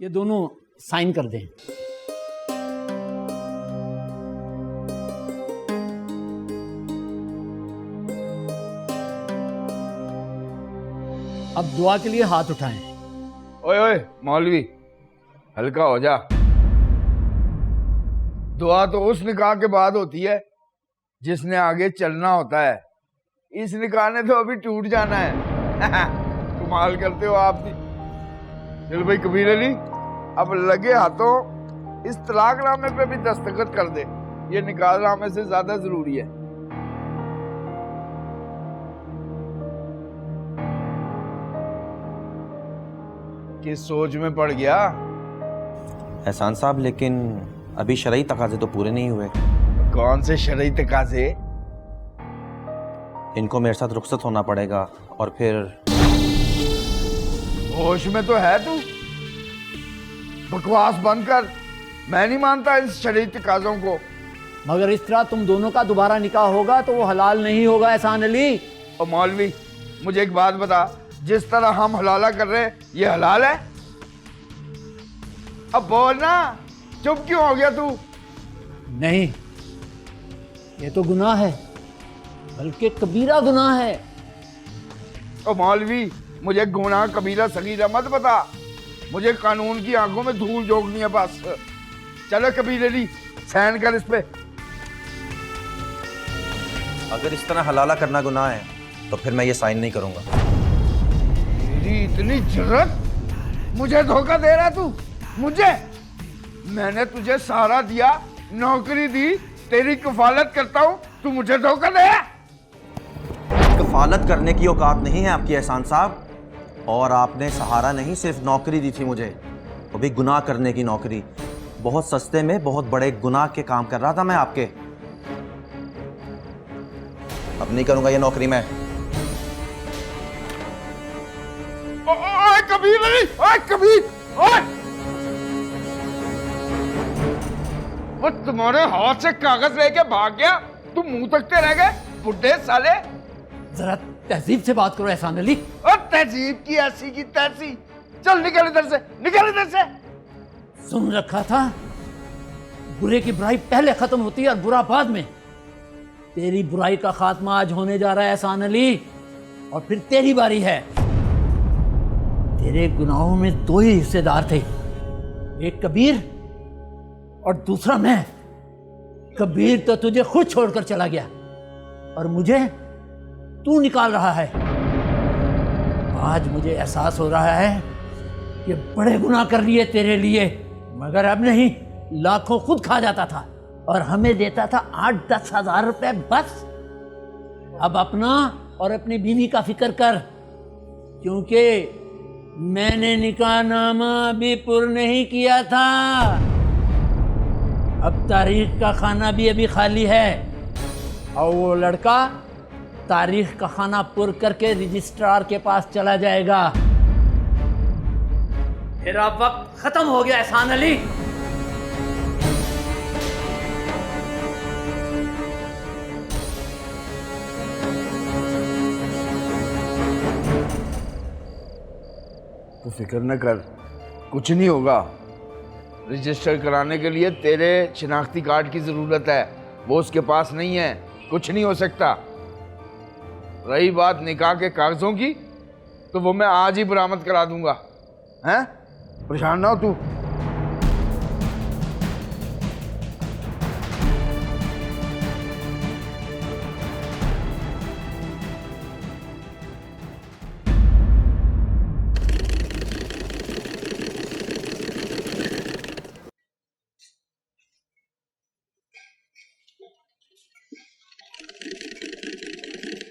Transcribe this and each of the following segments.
ये दोनों साइन कर दें। अब दुआ के लिए हाथ उठाएं। ओए ओए मौलवी, हल्का हो जा। दुआ तो उस निकाह के बाद होती है जिसने आगे चलना होता है। इस निकाह ने तो अभी टूट जाना है। कमाल करते हो आप भी। चल भाई कबीर अली, अब लगे हाथों इस तलाकनामे पे भी दस्तखत कर दे। ये निकाहनामे से ज्यादा जरूरी है। किस सोच में पड़ गया? एहसान साहब, लेकिन अभी शरई तकाजे तो पूरे नहीं हुए। कौन से शरई तकाजे? इनको मेरे साथ रुखसत होना पड़ेगा और फिर। होश में तो है तू? बकवास बंद कर। मैं नहीं मानता इस शरई तकाजों को। मगर इस तरह तुम दोनों का दोबारा निकाह होगा तो वो हलाल नहीं होगा एहसान अली। और मौलवी, मुझे एक बात बता, जिस तरह हम हलाला कर रहे हैं ये हलाल है? अब बोल ना, चुप क्यों हो गया तू? नहीं, ये तो गुनाह है, बल्कि कबीरा गुनाह है। और मौलवी, मुझे गुनाह कबीरा सगीरा मत बता। मुझे कानून की आंखों में धूल झोंकनी है बस। चलो कबीर अली, साइन कर इस पे। अगर इस तरह हलाला करना गुनाह है तो फिर मैं ये साइन नहीं करूंगा। तेरी इतनी जरूरत? मुझे धोखा दे रहा तू? मुझे? मैंने तुझे सहारा दिया, नौकरी दी, तेरी कफालत करता हूं, तू मुझे धोखा दे? कफालत करने की औकात नहीं है आपकी एहसान साहब। और आपने सहारा नहीं, सिर्फ नौकरी दी थी मुझे, वो भी गुनाह करने की नौकरी। बहुत सस्ते में बहुत बड़े गुनाह के काम कर रहा था मैं आपके। अब नहीं करूंगा ये नौकरी मैं। ओए कबीर अली, ओए कबीर, ओए! वो तुम्हारे हाथ से कागज लेके भाग गया, तुम मुंह तकते रह गए, बुड्ढे साले। जरा तहजीब से बात करो एहसान अली। और तहजीब की ऐसी की तैसी। चल निकल इधर से, निकल इधर से। सुन रखा था, बुरे की बुराई पहले खत्म होती है और बुरा बाद में। तेरी बुराई का खात्मा आज होने जा रहा है एहसान अली, और फिर तेरी बारी है। तेरे गुनाहों में दो ही हिस्सेदार थे, एक कबीर और दूसरा मैं। कबीर तो तुझे खुद छोड़कर चला गया और मुझे तू निकाल रहा है। आज मुझे एहसास हो रहा है कि बड़े गुनाह कर लिए तेरे लिए, मगर अब नहीं, लाखों खुद खा जाता था और हमें देता था 8-10 हज़ार रुपए बस। अब अपना और अपनी बीवी का फिक्र कर, क्योंकि मैंने निकाहनामा अभी पुर नहीं किया था। अब तारीख का खाना भी अभी खाली है और वो लड़का तारीख का खाना पुर करके रजिस्ट्रार के पास चला जाएगा। तेरा वक्त खत्म हो गया एहसान अली। तू फिक्र न कर, कुछ नहीं होगा। रजिस्टर कराने के लिए तेरे शिनाख्ती कार्ड की जरूरत है, वो उसके पास नहीं है, कुछ नहीं हो सकता। रही बात निकाह के कागजों की, तो वो मैं आज ही बरामद करा दूंगा। हैं? परेशान ना हो तू।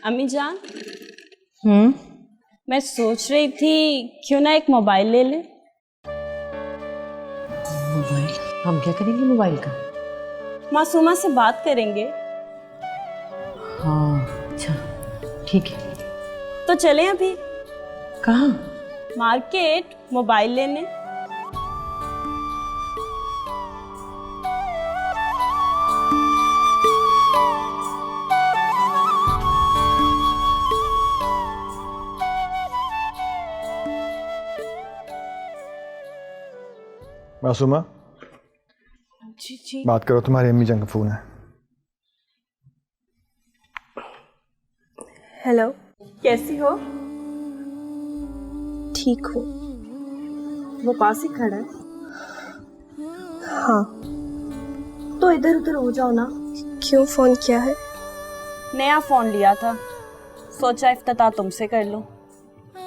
अम्मी जान, मैं सोच रही थी क्यों ना एक मोबाइल ले ले। मोबाइल? हम क्या करेंगे मोबाइल का? मासूमा से बात करेंगे। हाँ अच्छा ठीक है। तो चलें अभी? कहाँ? मार्केट मोबाइल लेने। मासूमा, जी जी। बात करो, तुम्हारी अम्मी जान का फोन है। हेलो, कैसी हो? ठीक हूँ। वो पास ही खड़ा है। हाँ, तो इधर उधर हो जाओ ना। क्यों फ़ोन किया है? नया फोन लिया था, सोचा इफ्तिताह तुमसे कर लूं।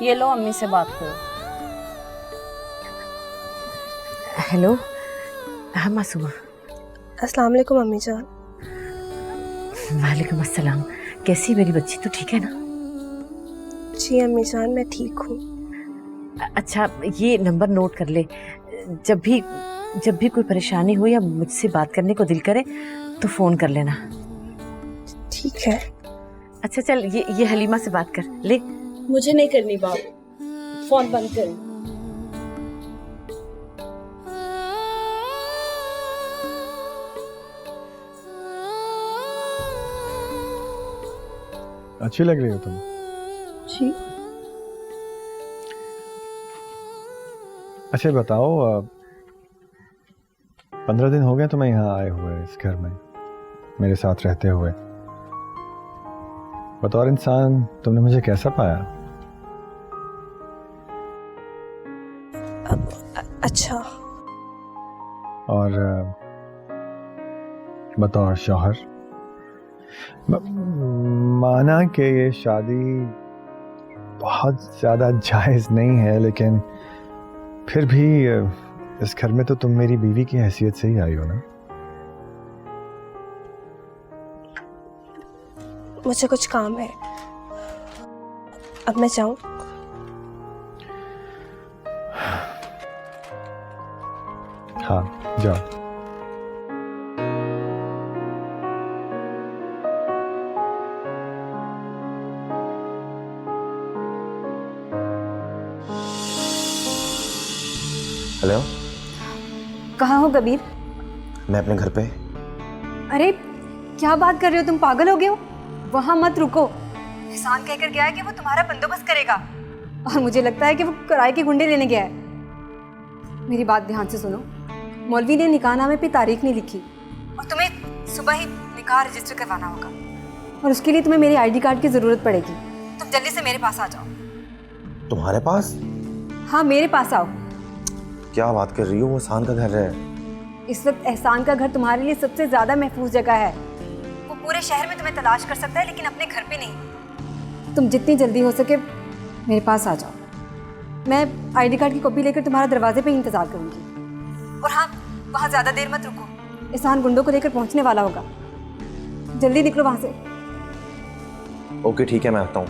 ये लो, अम्मी से बात करो। हेलो। हाँ मासूमा। अस्सलाम वालेकुम अम्मी जान। वालेकुम अस्सलाम। कैसी मेरी बच्ची, तो ठीक है ना? जी अम्मी जान, मैं ठीक हूँ। अच्छा, ये नंबर नोट कर ले। जब भी कोई परेशानी हो या मुझसे बात करने को दिल करे तो फ़ोन कर लेना। ठीक है। अच्छा चल, ये हलीमा से बात कर ले। मुझे नहीं करनी बात, फोन बंद करो। अच्छी लग रही हो तुम। जी। अच्छा बताओ, 15 दिन हो गए तुम्हें यहाँ आए हुए इस घर में, मेरे साथ रहते हुए। बतौर इंसान तुमने मुझे कैसा पाया? अच्छा। और बतौर शौहर? माना कि ये शादी बहुत ज़्यादा जायज़ नहीं है, लेकिन फिर भी इस घर में तो तुम मेरी बीवी की हैसियत से ही आई हो ना। मुझे कुछ काम है, अब मैं जाऊं? हाँ जाओ। हेलो, कहाँ हो कबीर? मैं अपने घर पे। अरे क्या बात कर रहे हो, तुम पागल हो गए हो? वहाँ मत रुको। एहसान कहकर गया है कि वो तुम्हारा बंदोबस्त करेगा, और मुझे लगता है कि वो किराए के गुंडे लेने गया है। मेरी बात ध्यान से सुनो, मौलवी ने निकाहनामे पे तारीख नहीं लिखी, और तुम्हें सुबह ही निकाह रजिस्टर करवाना होगा, और उसके लिए तुम्हें मेरी आईडी कार्ड की ज़रूरत पड़ेगी। तुम जल्दी से मेरे पास आ जाओ। तुम्हारे पास? हाँ, मेरे पास आओ। क्या बात कर रही हो? वो एहसान का घर है। इस वक्त एहसान का घर तुम्हारे लिए सबसे ज़्यादा महफूज जगह है। वो पूरे शहर में तुम्हें तलाश कर सकता है, लेकिन अपने घर पे नहीं। तुम जितनी जल्दी हो सके मेरे पास आ जाओ। मैं आईडी कार्ड की कॉपी लेकर तुम्हारा दरवाजे पे ही इंतज़ार करूँगी। और हाँ, वहाँ ज़्यादा देर मत रुको, एहसान गुंडों को लेकर पहुँचने वाला होगा। जल्दी निकलो वहाँ से। ओके ठीक है, मैं आता हूँ।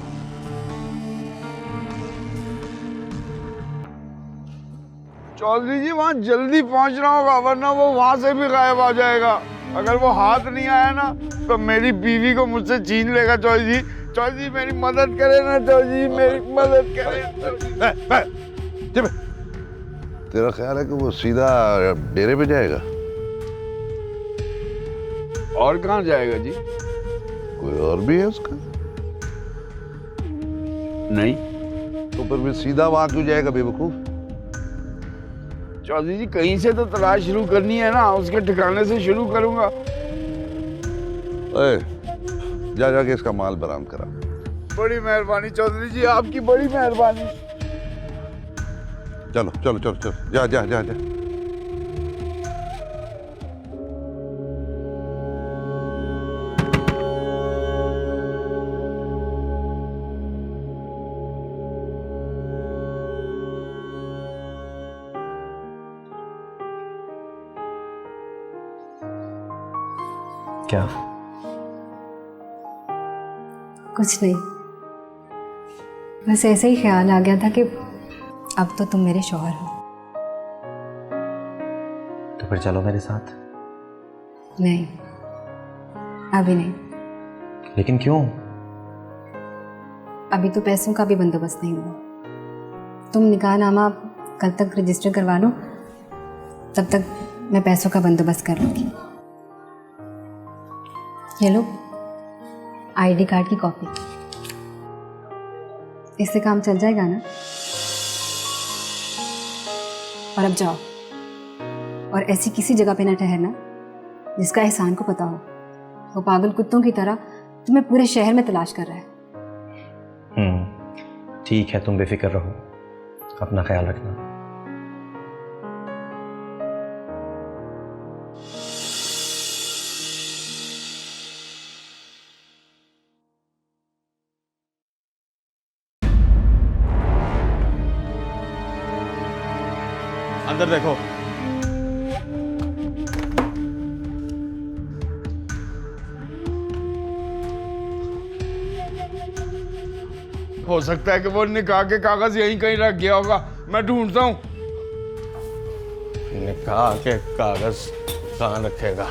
चौधरी जी वहाँ जल्दी पहुँचना होगा, वरना वो वहाँ से भी गायब आ जाएगा। अगर वो हाथ नहीं आया ना तो मेरी बीवी को मुझसे छीन लेगा। चौधरी जी, चौधरी जी मेरी मदद करे ना, चौधरी जी मेरी मदद करे। तेरा ख्याल है कि वो सीधा डेरे पे जाएगा? और कहाँ जाएगा जी? कोई और भी है उसका? नहीं। तो फिर भी सीधा वहां क्यों जाएगा बेवकूफ? चौधरी जी कहीं से तो तलाश शुरू करनी है ना, उसके ठिकाने से शुरू करूंगा। जा जाके इसका माल बरामद करा। बड़ी मेहरबानी चौधरी जी, आपकी बड़ी मेहरबानी। चलो चलो चलो चलो, जा जा जा जा। क्या? कुछ नहीं, बस ऐसे ही ख्याल आ गया था कि अब तो तुम मेरे शौहर हो। तो फिर चलो मेरे साथ। नहीं, अभी नहीं। लेकिन क्यों? अभी तो पैसों का भी बंदोबस्त नहीं हुआ। तुम निकाहनामा कल तक रजिस्टर करवा लो, तब तक मैं पैसों का बंदोबस्त कर लूँगी। ये लो आईडी कार्ड की कॉपी, इससे काम चल जाएगा ना? और अब जाओ। और ऐसी किसी जगह पे ना ठहरना जिसका एहसान को पता हो। वो पागल कुत्तों की तरह तुम्हें पूरे शहर में तलाश कर रहा है। ठीक है, तुम बेफिक्र रहो, अपना ख्याल रखना। अंदर देखो। हो सकता है कि वो निकाह के कागज यहीं कहीं रख गया होगा, मैं ढूंढता हूँ। निकाह के कागज कहाँ रखेगा?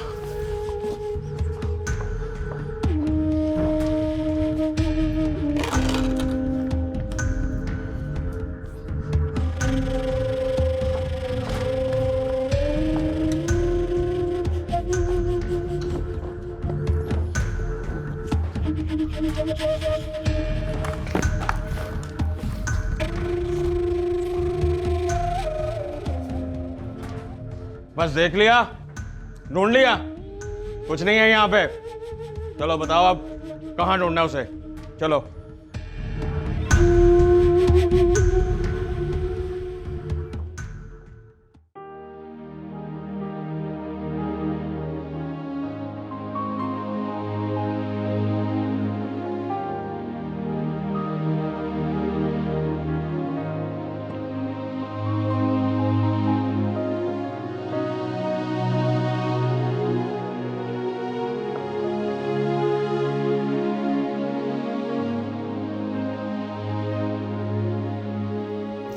बस देख लिया, ढूंढ लिया, कुछ नहीं है यहाँ पे। चलो बताओ अब कहाँ ढूंढना है उसे, चलो।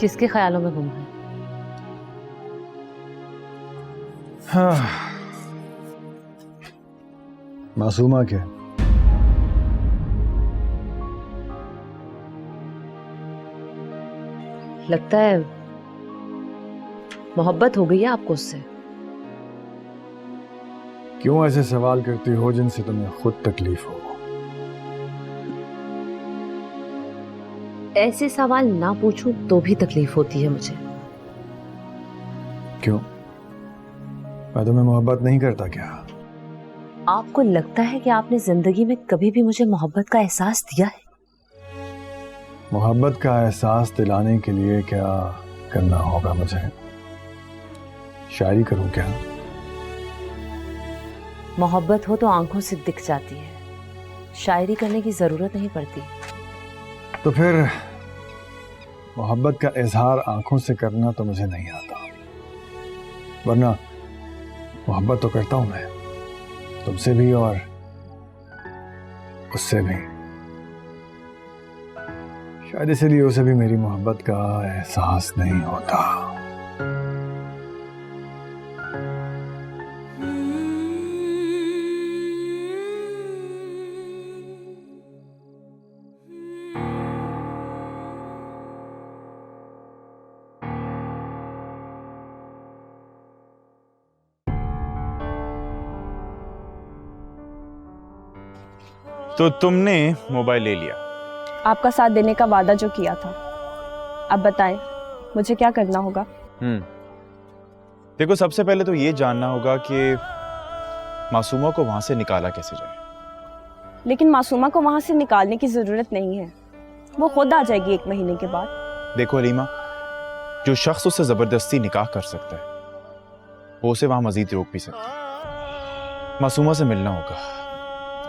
किसके ख्यालों में गुम है? हाँ, मासूमा के। लगता है मोहब्बत हो गई है आपको उससे। क्यों ऐसे सवाल करती हो जिनसे तुम्हें खुद तकलीफ हो? ऐसे सवाल ना पूछूं तो भी तकलीफ होती है मुझे। क्यों? मैं तुम्हें मोहब्बत नहीं करता क्या? आपको लगता है कि आपने जिंदगी में कभी भी मुझे मोहब्बत का एहसास दिया है? मोहब्बत का एहसास दिलाने के लिए क्या करना होगा मुझे? शायरी करूं क्या? मोहब्बत हो तो आंखों से दिख जाती है, शायरी करने की जरूरत नहीं पड़ती। तो फिर मोहब्बत का इजहार आंखों से करना तो मुझे नहीं आता, वरना मोहब्बत तो करता हूं मैं, तुमसे भी और उससे भी। शायद इसीलिए उसे भी मेरी मोहब्बत का एहसास नहीं होता। तो तुमने मोबाइल ले लिया? आपका साथ देने का वादा जो किया था। अब बताएं मुझे क्या करना होगा? देखो, सबसे पहले तो ये जानना होगा कि मासूमा को वहां से निकाला कैसे जाए। लेकिन मासूमा को वहां से निकालने की जरूरत नहीं है, वो खुद आ जाएगी 1 महीने के बाद। देखो अलीमा, जो शख्स उससे जबरदस्ती निकाह कर सकता है वो उसे वहां मजीद रोक भी सकता है। मासूमा से मिलना होगा,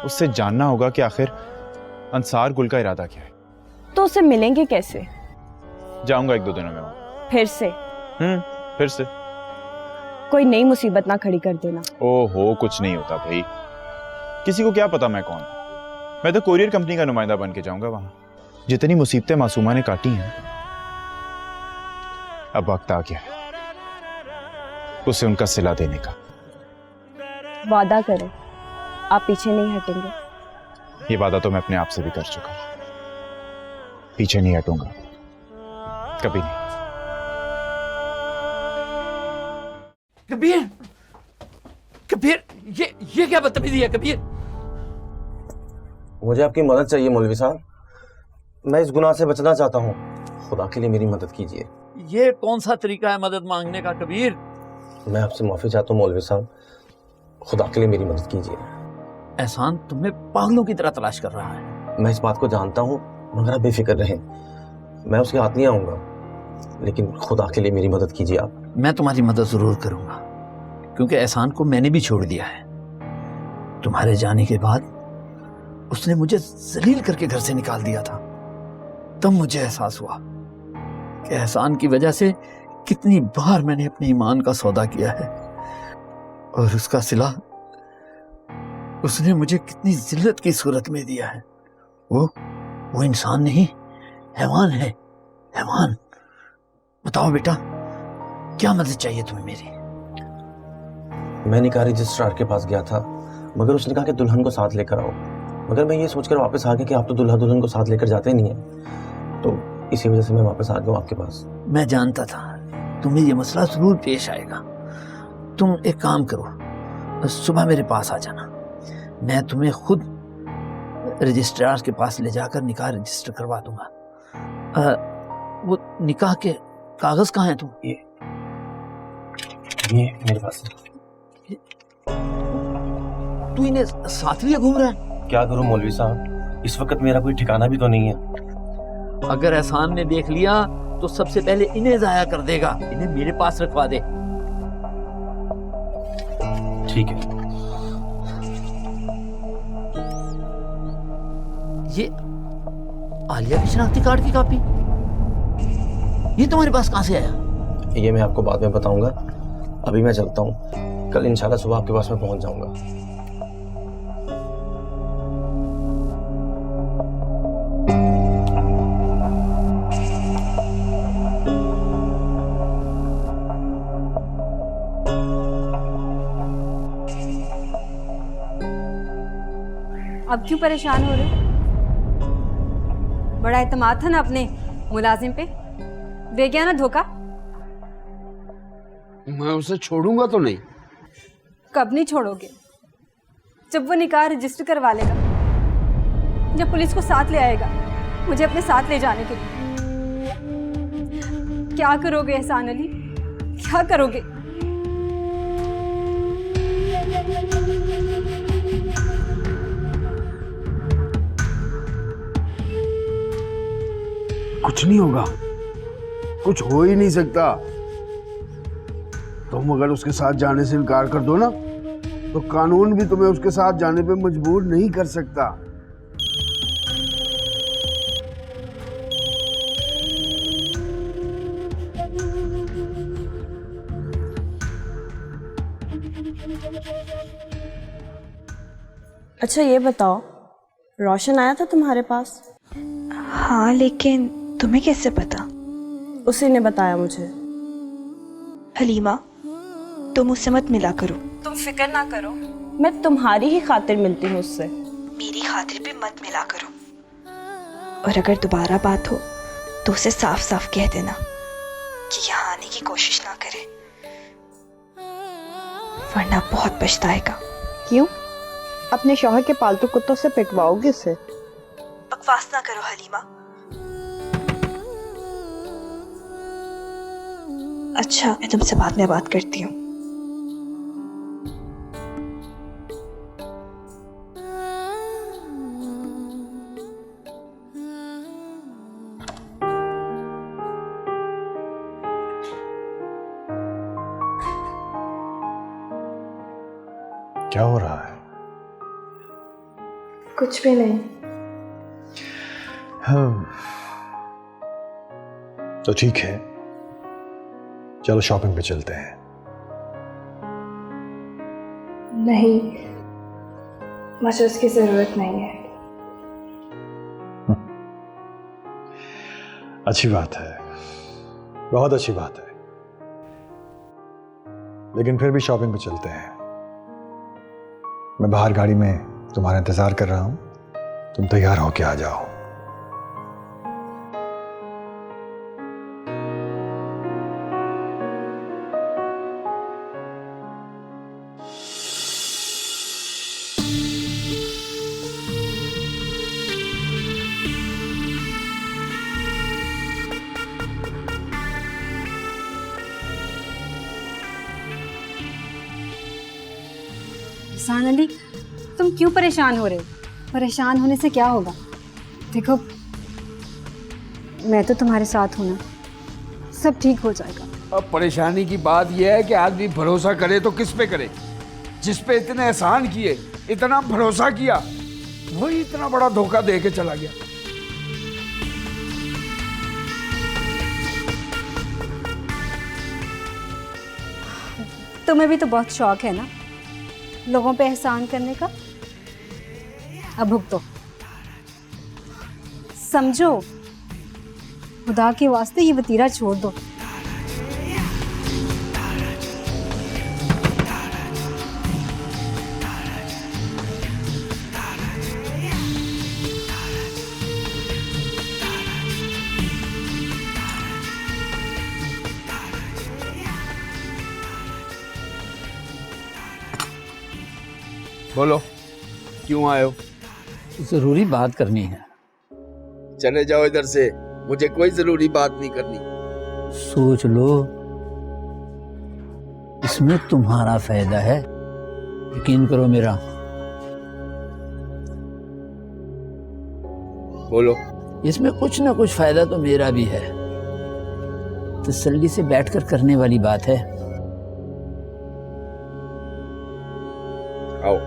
उससे जानना होगा कि आखिर अंसार गुल का इरादा क्या है। तो उससे मिलेंगे कैसे? जाऊंगा 1-2 दिनों में वहां। फिर से? फिर से कोई नई मुसीबत ना खड़ी कर देना। ओहो, कुछ नहीं होता भाई, किसी को क्या पता मैं कौन। मैं तो कोरियर कंपनी का नुमाइंदा बन के जाऊंगा वहां। जितनी मुसीबतें मासूमा ने काटी हैं, अब वक्त आ गया है उसे उनका सिला देने का। वादा करें आप पीछे नहीं हटेंगे? ये वादा तो मैं अपने आप से भी कर चुका हूं, पीछे नहीं हटूंगा कभी नहीं। कबीर, कबीर, ये क्या बदतमीजी है कबीर? मुझे आपकी मदद चाहिए मौलवी साहब, मैं इस गुनाह से बचना चाहता हूँ, खुदा के लिए मेरी मदद कीजिए। ये कौन सा तरीका है मदद मांगने का कबीर? मैं आपसे माफ़ी चाहता हूँ मौलवी साहब, खुदा के लिए मेरी मदद कीजिए। एहसान तुम्हें पागलों की तरह तलाश कर रहा है। मैं इस बात को जानता हूँ, मगर आप बेफिक्र रहें, मैं उसके हाथ नहीं आऊँगा, लेकिन खुदा के लिए मेरी मदद कीजिए आप। मैं तुम्हारी मदद ज़रूर करूँगा, क्योंकि एहसान को मैंने भी छोड़ दिया है। तुम्हारे जाने के बाद उसने मुझे जलील करके घर से निकाल दिया था। तब मुझे एहसास हुआ कि एहसान की वजह से कितनी बार मैंने अपने ईमान का सौदा किया है, और उसका सिला उसने मुझे कितनी जिल्लत की सूरत में दिया है। वो इंसान नहीं, हैवान है, हैवान। बताओ बेटा, क्या मदद चाहिए तुम्हें मेरी? मैं निकाह रजिस्ट्रार के पास गया था, मगर उसने कहा कि दुल्हन को साथ लेकर आओ, मगर मैं ये सोचकर वापस आ गया कि आप तो दूल्हा दुल्हन को साथ लेकर जाते नहीं हैं, तो इसी वजह से मैं वापस आ गया आपके पास। मैं जानता था तुम्हें ये मसला जरूर पेश आएगा। तुम एक काम करो, सुबह मेरे पास आ जाना, मैं तुम्हें खुद रजिस्ट्रार के पास ले जाकर निकाह रजिस्टर करवा दूंगा। वो निकाह के कागज कहाँ हैं? तुम ये मेरे पास है। तू इन्हें साथ लिए घूम रहा है? क्या करूं मौलवी साहब, इस वक्त मेरा कोई ठिकाना भी तो नहीं है। अगर एहसान ने देख लिया तो सबसे पहले इन्हें जाया कर देगा। इन्हें मेरे पास रखवा दे। ठीक है। ये आलिया की शनाख्ती कार्ड की कॉपी, ये तुम्हारे पास कहां से आया? ये मैं आपको बाद में बताऊंगा, अभी मैं चलता हूँ। कल इंशाल्लाह सुबह आपके पास में पहुंच जाऊंगा। अब क्यों परेशान हो रहे हो? बड़ा एतमाद था ना अपने मुलाजिम पे, दे गया ना धोखा। मैं उसे छोड़ूंगा तो नहीं। कब नहीं छोड़ोगे? जब वो निकाह रजिस्टर करवा लेगा, जब पुलिस को साथ ले आएगा मुझे अपने साथ ले जाने के लिए। क्या करोगे एहसान अली, क्या करोगे? कुछ नहीं होगा, कुछ हो ही नहीं सकता। तुम अगर उसके साथ जाने से इनकार कर दो ना, तो कानून भी तुम्हें उसके साथ जाने पे मजबूर नहीं कर सकता। अच्छा ये बताओ, रोशन आया था तुम्हारे पास? हाँ, लेकिन तुम्हें कैसे पता? उसी ने बताया मुझे। हलीमा, तुम उससे मत मिला करो। तुम फिक्र ना करो, मैं तुम्हारी ही खातिर मिलती हूँ उससे। मेरी खातिर भी मत मिला करो, और अगर दोबारा बात हो तो उसे साफ साफ कह देना कि यहाँ आने की कोशिश ना करे, वरना बहुत पछताएगा। क्यों? अपने शौहर के पालतू कुत्तों से पिटवाओगे उसे? बकवास ना करो हलीमा। अच्छा, मैं तुमसे बाद में बात करती हूँ। क्या हो रहा है? कुछ भी नहीं। तो ठीक है, चलो शॉपिंग पे चलते हैं। नहीं, मुझे उसकी जरूरत नहीं है। अच्छी बात है, बहुत अच्छी बात है, लेकिन फिर भी शॉपिंग पे चलते हैं। मैं बाहर गाड़ी में तुम्हारा इंतजार कर रहा हूं, तुम तैयार होके आ जाओ। एहसान अली, तुम क्यों परेशान हो रहे हो? परेशान होने से क्या होगा? देखो, मैं तो तुम्हारे साथ हूं ना, सब ठीक हो जाएगा। अब परेशानी की बात यह है कि आदमी भरोसा करे तो किस पे करे? जिस पे इतने एहसान किए, इतना भरोसा किया, वही इतना बड़ा धोखा दे के चला गया। तुम्हें भी तो बहुत शौक है ना लोगों पे एहसान करने का। अब भुगतो, समझो, खुदा के वास्ते ये वतीरा छोड़ दो। बोलो, क्यों आए हो? जरूरी बात करनी है। चले जाओ इधर से, मुझे कोई जरूरी बात नहीं करनी। सोच लो, इसमें तुम्हारा फायदा है, यकीन करो मेरा। बोलो। इसमें कुछ ना कुछ फायदा तो मेरा भी है। तसल्ली से बैठकर करने वाली बात है। आओ।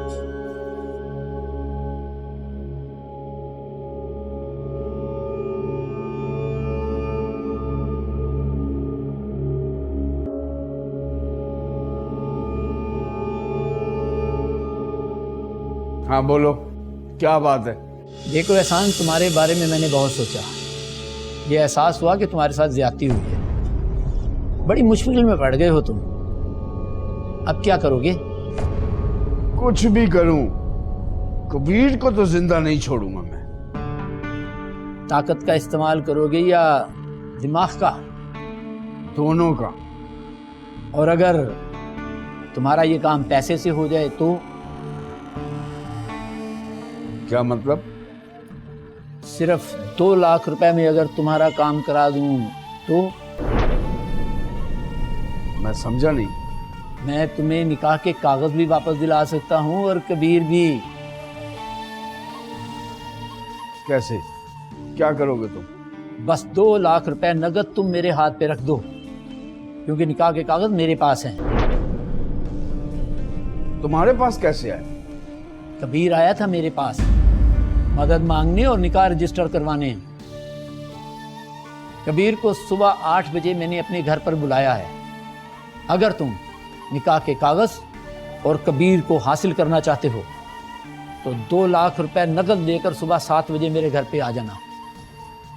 हाँ बोलो, क्या बात है? देखो एहसान, तुम्हारे बारे में मैंने बहुत सोचा। ये एहसास हुआ कि तुम्हारे साथ ज्यादती हुई है। बड़ी मुश्किल में पड़ गए हो तुम। अब क्या करोगे? कुछ भी करूं, कबीर को तो जिंदा नहीं छोड़ूंगा मैं। ताकत का इस्तेमाल करोगे या दिमाग का? दोनों का। और अगर तुम्हारा ये काम पैसे से हो जाए तो? क्या मतलब? सिर्फ 2 लाख रुपए में अगर तुम्हारा काम करा दूं तो? मैं समझा नहीं। मैं तुम्हें निकाह के कागज भी वापस दिला सकता हूं और कबीर भी। कैसे? क्या करोगे तुम? बस 2 लाख रुपए नगद तुम मेरे हाथ पे रख दो, क्योंकि निकाह के कागज मेरे पास हैं। तुम्हारे पास कैसे आए? कबीर आया था मेरे पास मदद मांगने और निकाह रजिस्टर करवाने। कबीर को सुबह 8 बजे मैंने अपने घर पर बुलाया है। अगर तुम निकाह के कागज और कबीर को हासिल करना चाहते हो तो 2 लाख रुपए नगद लेकर सुबह 7 बजे मेरे घर पे आ जाना।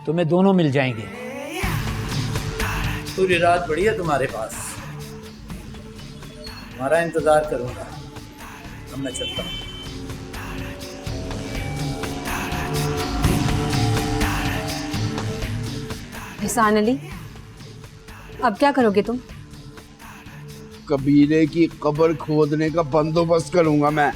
तुम्हें दोनों मिल जाएंगे। पूरी रात पड़ी है तुम्हारे पास, तुम्हारा इंतजार करूंगा। अब मैं चलता हूँ। एहसान अली, अब क्या करोगे तुम? कबीरे की कब्र खोदने का बंदोबस्त करूंगा मैं।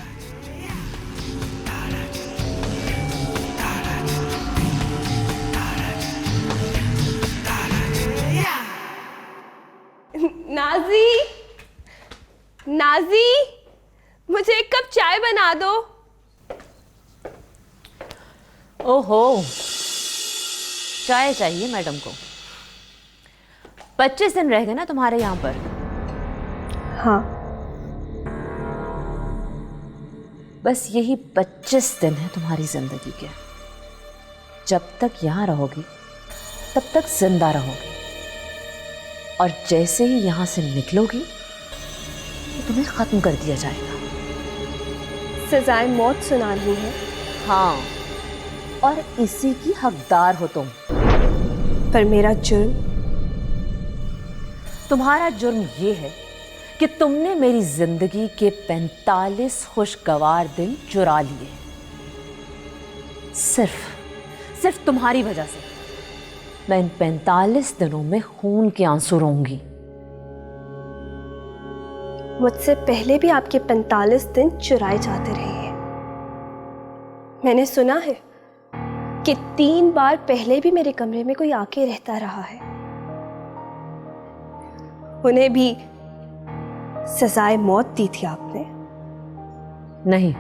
नाजी, नाजी, मुझे एक कप चाय बना दो। ओहो, चाय चाहिए मैडम को? 25 दिन रह गए ना तुम्हारे यहाँ पर? हाँ। बस यही 25 दिन है तुम्हारी जिंदगी के। जब तक यहाँ रहोगी तब तक जिंदा रहोगी, और जैसे ही यहाँ से निकलोगी तो तुम्हें खत्म कर दिया जाएगा। सजाए मौत सुनानी है? हाँ, और इसी की हकदार हो तुम। पर मेरा जुर्म? तुम्हारा जुर्म ये है कि तुमने मेरी जिंदगी के 45 खुशगवार दिन चुरा लिए। सिर्फ तुम्हारी वजह से मैं इन 45 दिनों में खून के आंसू रोऊंगी। मुझसे पहले भी आपके 45 दिन चुराए जाते रहे हैं। मैंने सुना है कि 3 बार पहले भी मेरे कमरे में कोई आके रहता रहा है। उन्हें भी सजाए मौत दी थी आपने। नहीं,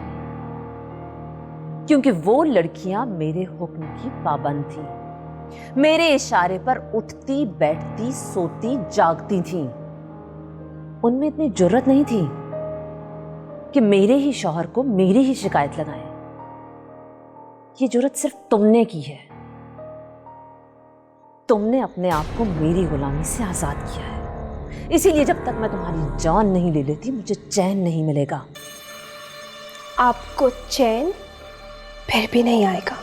क्योंकि वो लड़कियां मेरे हुक्म की पाबंद थी, मेरे इशारे पर उठती बैठती सोती जागती थीं। उनमें इतनी जुर्रत नहीं थी कि मेरे ही शौहर को मेरी ही शिकायत लगाएं। ये जुर्रत सिर्फ तुमने की है। तुमने अपने आप को मेरी गुलामी से आजाद किया है, इसीलिए जब तक मैं तुम्हारी जान नहीं ले लेती मुझे चैन नहीं मिलेगा। आपको चैन फिर भी नहीं आएगा।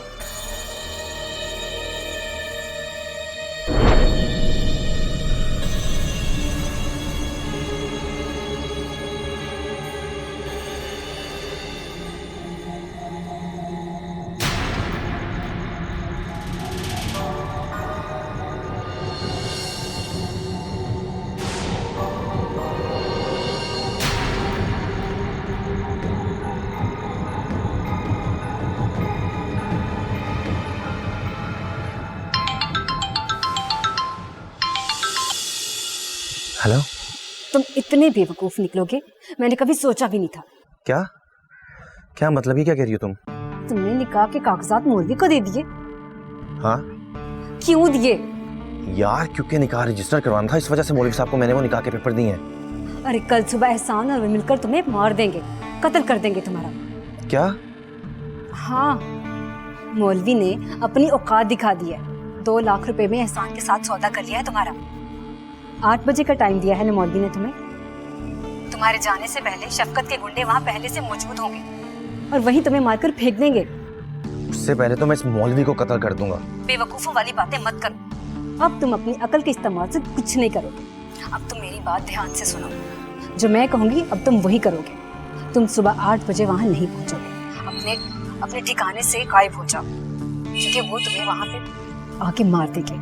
हेलो। तुम इतने बेवकूफ निकलोगे मैंने कभी सोचा भी नहीं था। क्या क्या मतलब, ये क्या कह रही हो तुम? तुमने निकाह के कागजात मौलवी को दे दिए? हाँ। क्यों दिए? यार क्योंकि निकाह रजिस्टर करवाना था, इस वजह से मौलवी साहब को मैंने वो निकाह के पेपर दिए हैं। अरे कल सुबह एहसान और वे मिलकर तुम्हें मार देंगे, कत्ल कर देंगे तुम्हारा। क्या? हाँ, मौलवी ने अपनी औकात दिखा दी है। 2 लाख रुपए में एहसान के साथ सौदा कर लिया है तुम्हारा। 8 बजे का टाइम दिया है ना मौलवी ने तुम्हें। तुम्हारे जाने से पहले शफकत के गुंडे वहाँ पहले से मौजूद होंगे और वहीं तुम्हें मारकर फेंक देंगे। उससे पहले तो मैं इस मौलवी को कत्ल कर दूंगा। बेवकूफों वाली बातें मत करो। अब तुम अपनी अकल के इस्तेमाल से कुछ नहीं करोगे। अब तुम मेरी बात ध्यान से सुनो, जो मैं कहूँगी अब तुम वही करोगे। तुम सुबह 8 बजे वहाँ नहीं पहुँचोगे, अपने ठिकाने से गायब हो जाओ, क्योंकि वो तुम्हें वहाँ पे आके मार देंगे।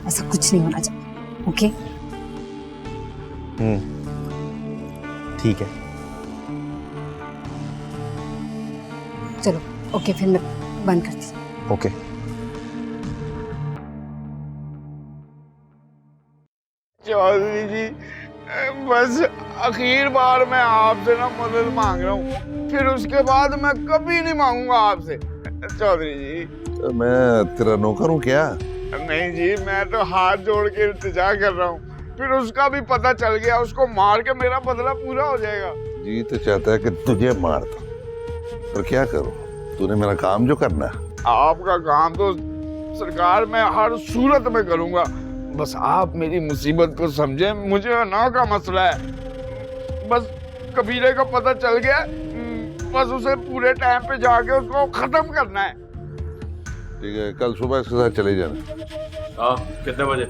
ऐसा कुछ नहीं होना चाहिए, ओके? ठीक है। चलो ओके, फिर मैं बंद करती हूँ। ओके। चौधरी जी, बस आखिर बार मैं आपसे ना मदद मांग रहा हूँ, फिर उसके बाद मैं कभी नहीं मांगूंगा आपसे। चौधरी जी, तो मैं तेरा नौकर हूँ क्या? नहीं जी, मैं तो हाथ जोड़ के इंतजार कर रहा हूँ, फिर उसका भी पता चल गया, उसको मार के मेरा बदला पूरा हो जाएगा। जी तो चाहता है कि तुझे मारता, पर क्या करूँ, तूने मेरा काम जो करना है। आपका काम तो सरकार मैं हर सूरत में करूँगा, बस आप मेरी मुसीबत को समझे। मुझे ना का मसला है, बस कबीले का पता चल गया, बस उसे पूरे टाइम पे जाके उसको खत्म करना है। ठीक है, कल सुबह इसके साथ चले जाना। हाँ, कितने बजे?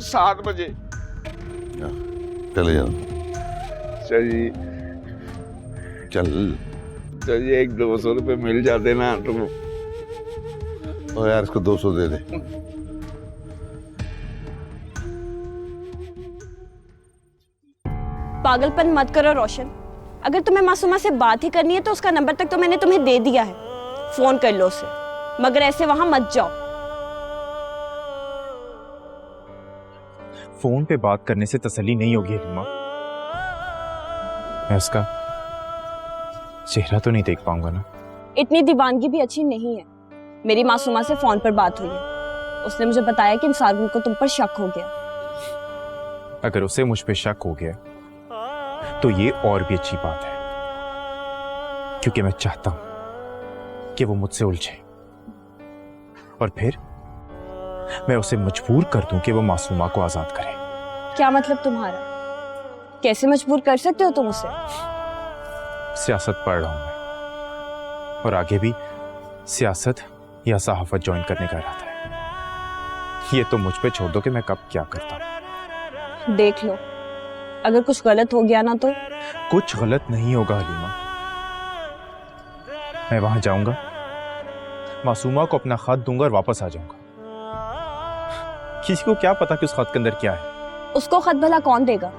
7 बजे चले जाना। चलिए चल 100-200 रुपए मिल जाते ना तो। ओ यार, इसको 200 दे दे। पागलपन मत करो रोशन। अगर तुम्हें मासूमा से बात ही करनी है तो उसका नंबर तक तो मैंने तुम्हें दे दिया है, फोन कर लो उसे, मगर ऐसे वहां मत जाओ। फोन पे बात करने से तसल्ली नहीं होगी हलीमा। मैं उसका चेहरा तो नहीं देख पाऊंगा ना। इतनी दीवानगी भी अच्छी नहीं है। मेरी मासूमा से फोन पर बात हुई है, उसने मुझे बताया कि इंसार को तुम पर शक हो गया। अगर उसे मुझ पे शक हो गया तो ये और भी अच्छी बात है, क्योंकि मैं चाहता हूं कि वो मुझसे उलझे और फिर मैं उसे मजबूर कर दूं कि वो मासूमा को आजाद करे। क्या मतलब तुम्हारा? कैसे मजबूर कर सकते हो तुम उसे? सियासत पढ़ रहा हूं मैं, और आगे भी सियासत या सहाफत ज्वाइन करने का इरादा है। ये तो मुझ पे छोड़ दो कि मैं कब क्या करता हूं। देख लो, अगर कुछ गलत हो गया ना तो। कुछ गलत नहीं होगा हलीमा। मैं वहां जाऊंगा, मासूमा को अपना खत दूंगा और वापस आ जाऊंगा। किसी को क्या पता कि उस खत के अंदर क्या है? उसको खत भला कौन देगा?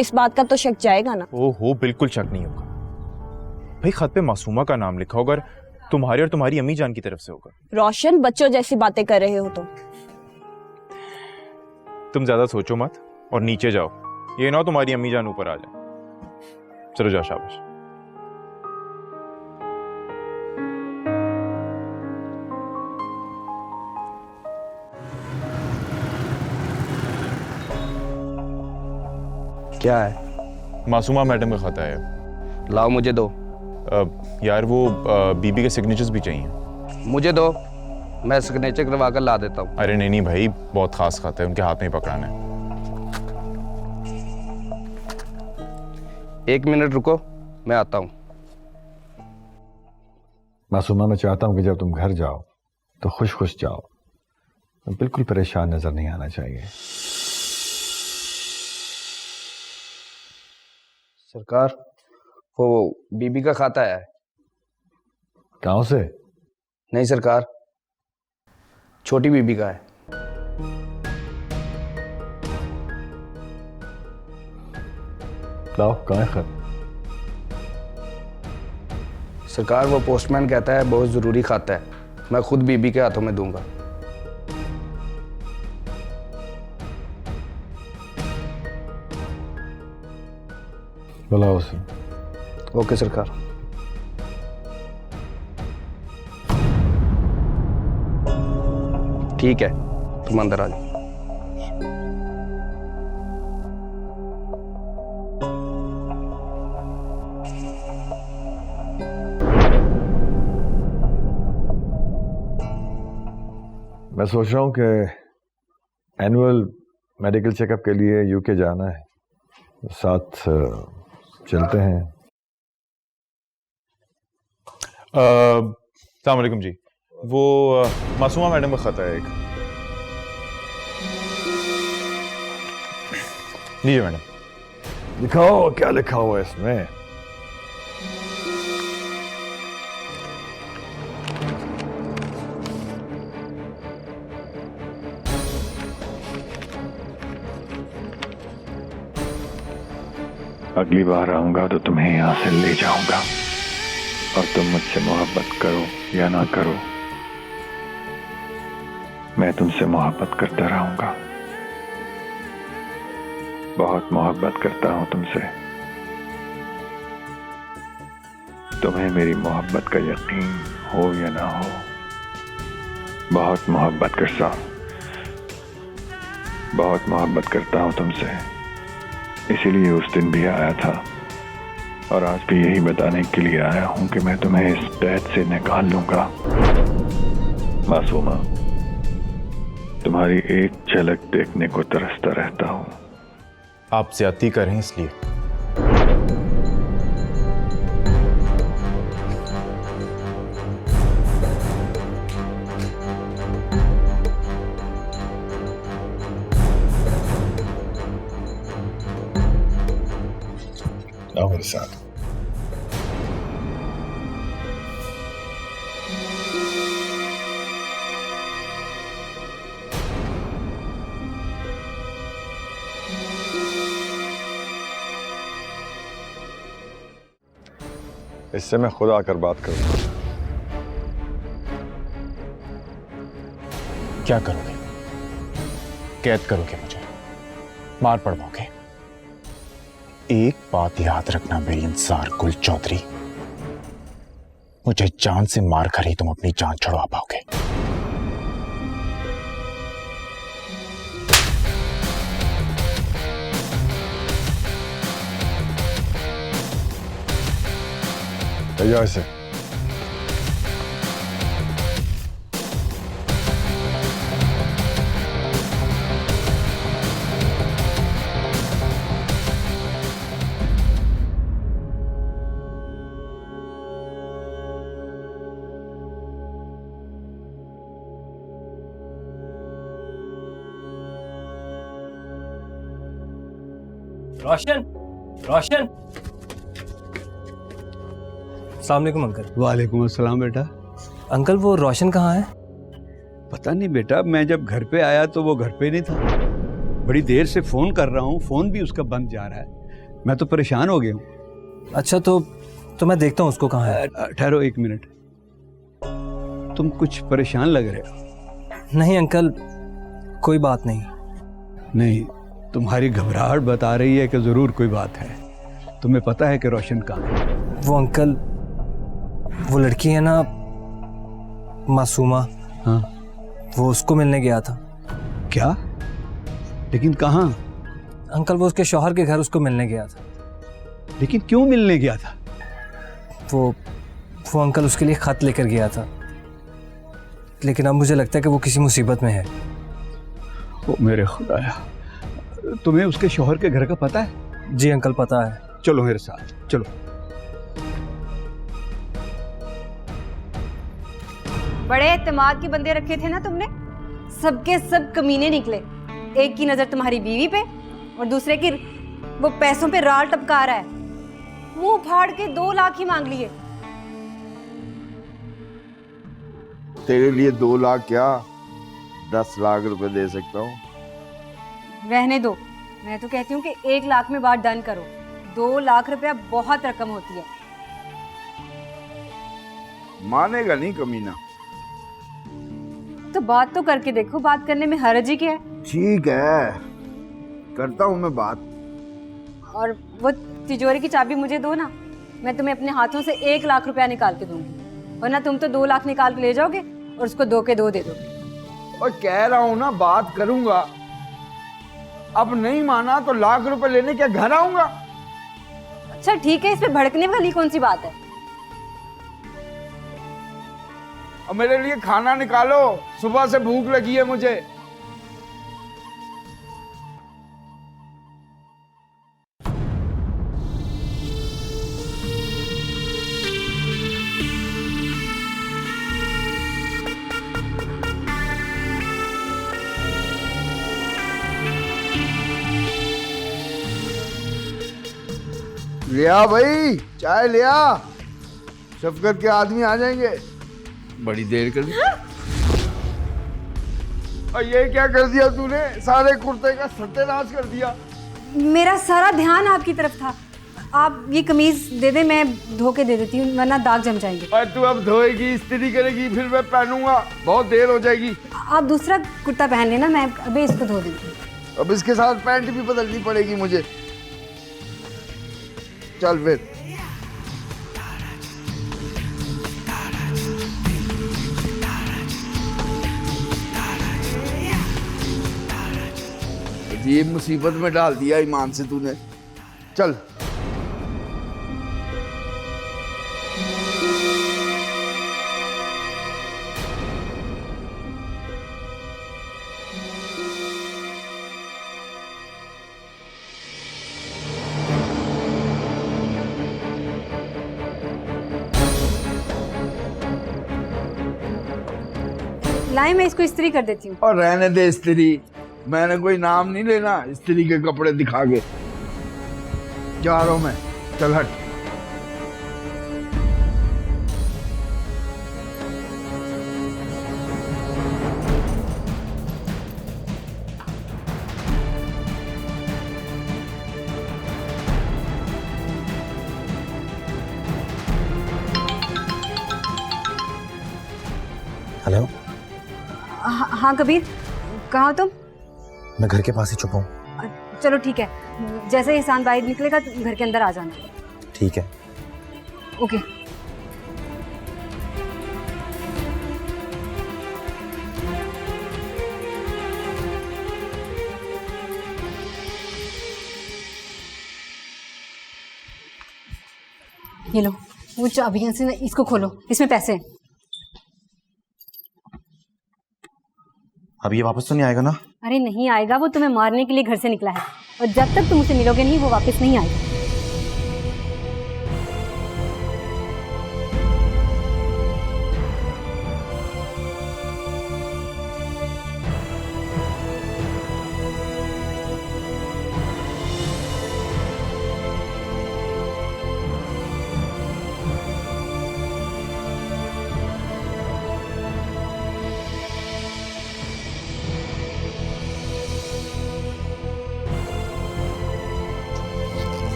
इस बात का तो शक जाएगा ना। ओहो, बिल्कुल शक नहीं होगा भाई। खत पे मासूमा का नाम लिखा होगा, तुम्हारे और तुम्हारी अम्मी जान की तरफ से होगा। रोशन, बच्चों जैसी बातें कर रहे हो तुम ज्यादा सोचो मत और नीचे जाओ। ये ना तुम्हारी अम्मी जान ऊपर आ जाए। चलो जाओ, शाबाश। क्या है? मासूमा मैडम का खाता है। लाओ मुझे दो। यार वो बीबी के सिग्नेचर्स भी चाहिए। मुझे दो, मैं सिग्नेचर करवा कर ला देता हूँ। अरे नहीं भाई, बहुत खास खाता है, उनके हाथ में ही पकड़ाना है। 1 मिनट रुको, मैं आता हूँ। मासूमा, मैं चाहता हूँ कि जब तुम घर जाओ तो खुश खुश जाओ, बिल्कुल परेशान नजर नहीं आना चाहिए। सरकार, वो बीबी का खाता है। गांव से? नहीं सरकार, छोटी बीबी का है। लाओ, कहाँ है खत? सरकार, वो पोस्टमैन कहता है बहुत जरूरी खाता है, मैं खुद बीबी के हाथों में दूंगा। बुलाओ उसे। ओके सरकार। ठीक है, तुम अंदर आ जाओ। मैं सोच रहा हूँ कि एनुअल मेडिकल चेकअप के लिए यूके जाना है, साथ चलते हैं। अस्सलाम वालेकुम जी, वो मासूमा मैडम का खाता है एक। लीजिए मैडम। दिखाओ क्या लिखा हुआ है इसमें। अगली बार आऊंगा तो तुम्हें यहां से ले जाऊंगा, और तुम मुझसे मोहब्बत करो या ना करो, मैं तुमसे मोहब्बत करता रहूंगा। बहुत मोहब्बत करता हूं तुमसे। तुम्हें मेरी मोहब्बत का यकीन हो या ना हो, बहुत मोहब्बत करता हूं, बहुत मोहब्बत करता हूं तुमसे। इसीलिए उस दिन भी आया था, और आज भी यही बताने के लिए आया हूं कि मैं तुम्हें इस कैद से निकाल लूंगा। मासूमा, तुम्हारी एक झलक देखने को तरसता रहता हूं। आप ज्यादती कर रहे हैं इसलिए। आओ मेरे साथ। इससे मैं खुद आकर बात करूंगा। क्या करोगे? कैद करोगे मुझे? मार पड़वाओगे? एक बात याद रखना मेरी इंसार गुल चौधरी, मुझे जान से मार कर ही तुम अपनी जान छुड़वा पाओगे। भैया इसे। रोशन, रोशन। अस्सलाम वालेकुम अंकल। वालेकुम अस्सलाम बेटा। अंकल वो रोशन कहाँ है? पता नहीं बेटा, मैं जब घर पे आया तो वो घर पे नहीं था। बड़ी देर से फ़ोन कर रहा हूँ, फ़ोन भी उसका बंद जा रहा है। मैं तो परेशान हो गया हूँ। अच्छा तो मैं देखता हूँ उसको कहाँ है। ठहरो 1 मिनट। तुम कुछ परेशान लग रहे हो। नहीं अंकल, कोई बात नहीं। नहीं, तुम्हारी घबराहट बता रही है कि ज़रूर कोई बात है। तुम्हें पता है कि रोशन कहाँ है? वो अंकल, वो लड़की है ना मासूमा, हाँ, वो उसको मिलने गया था। क्या? लेकिन कहाँ? अंकल वो उसके शौहर के घर उसको मिलने गया था। लेकिन क्यों मिलने गया था? वो अंकल उसके लिए खत लेकर गया था, लेकिन अब मुझे लगता है कि वो किसी मुसीबत में है। ओ मेरे खुदाया, तुम्हें उसके शौहर के घर का पता है? जी अंकल पता है। चलो मेरे साथ चलो। बड़े एतमाद के बंदे रखे थे ना तुमने, सबके सब कमीने निकले। एक की नजर तुम्हारी बीवी पे और दूसरे की वो पैसों पे राल टपका रहा है। मुंह फाड़ के 2 लाख ही मांग लिए। तेरे लिए 2 लाख क्या 10 लाख रुपए दे सकता हूँ। रहने दो, मैं तो कहती हूँ कि 1 लाख में बात डन करो। 2 लाख रुपया बहुत रकम होती है। मानेगा नहीं कमीना। तो बात तो करके देखो, बात करने में हर्ज ही क्या है। ठीक है, करता हूँ मैं बात। और वो तिजोरी की चाबी मुझे दो ना, मैं तुम्हें अपने हाथों से 1 लाख रुपया निकाल के दूंगी, वरना तुम तो 2 लाख निकाल के ले जाओगे और उसको 2 के 2 दे दोगे। और कह रहा हूँ ना बात करूंगा। अब नहीं माना तो लाख रुपए लेने क्या घर आऊंगा? अच्छा ठीक है, इस पे भड़कने वाली कौन सी बात है। और मेरे लिए खाना निकालो, सुबह से भूख लगी है मुझे। लिया भाई, चाय लिया। शफकत के आदमी आ जाएंगे। बड़ी देर कर दी। और ये क्या कर दिया तूने? सारे कुर्ते का सत्यानाश कर दिया। मेरा सारा ध्यान आपकी तरफ था। आप ये कमीज दे दे, मैं धो के दे देती हूँ, वरना दाग जम जाएंगे। और तू अब धोएगी, इस्त्री करेगी, फिर मैं पहनूंगा, बहुत देर हो जाएगी। आप दूसरा कुर्ता पहन लेना, मैं अभी इसको धो देती हूँ। अब इसके साथ पैंट भी बदलनी पड़ेगी मुझे। चल फिर। ये मुसीबत में डाल दिया ईमान से तूने। चल। लाए, मैं इसको इस्त्री कर देती हूँ। और रहने दे इस्त्री, मैंने कोई नाम नहीं लेना इस्त्री के कपड़े दिखा के। जा रहा हूं मैं, चल हट। हेलो। हाँ कबीर, कहाँ हो तुम? मैं घर के पास ही छुपा हूँ। चलो ठीक है, जैसे एहसान बाहर निकलेगा तो घर के अंदर आ जाना। ठीक है। ओके। ये लो, वो चाबियां से इसको खोलो, इसमें पैसे हैं। अब ये वापस तो नहीं आएगा ना? अरे नहीं आएगा, वो तुम्हें मारने के लिए घर से निकला है, और जब तक तुम उसे मिलोगे नहीं वो वापस नहीं आएगा।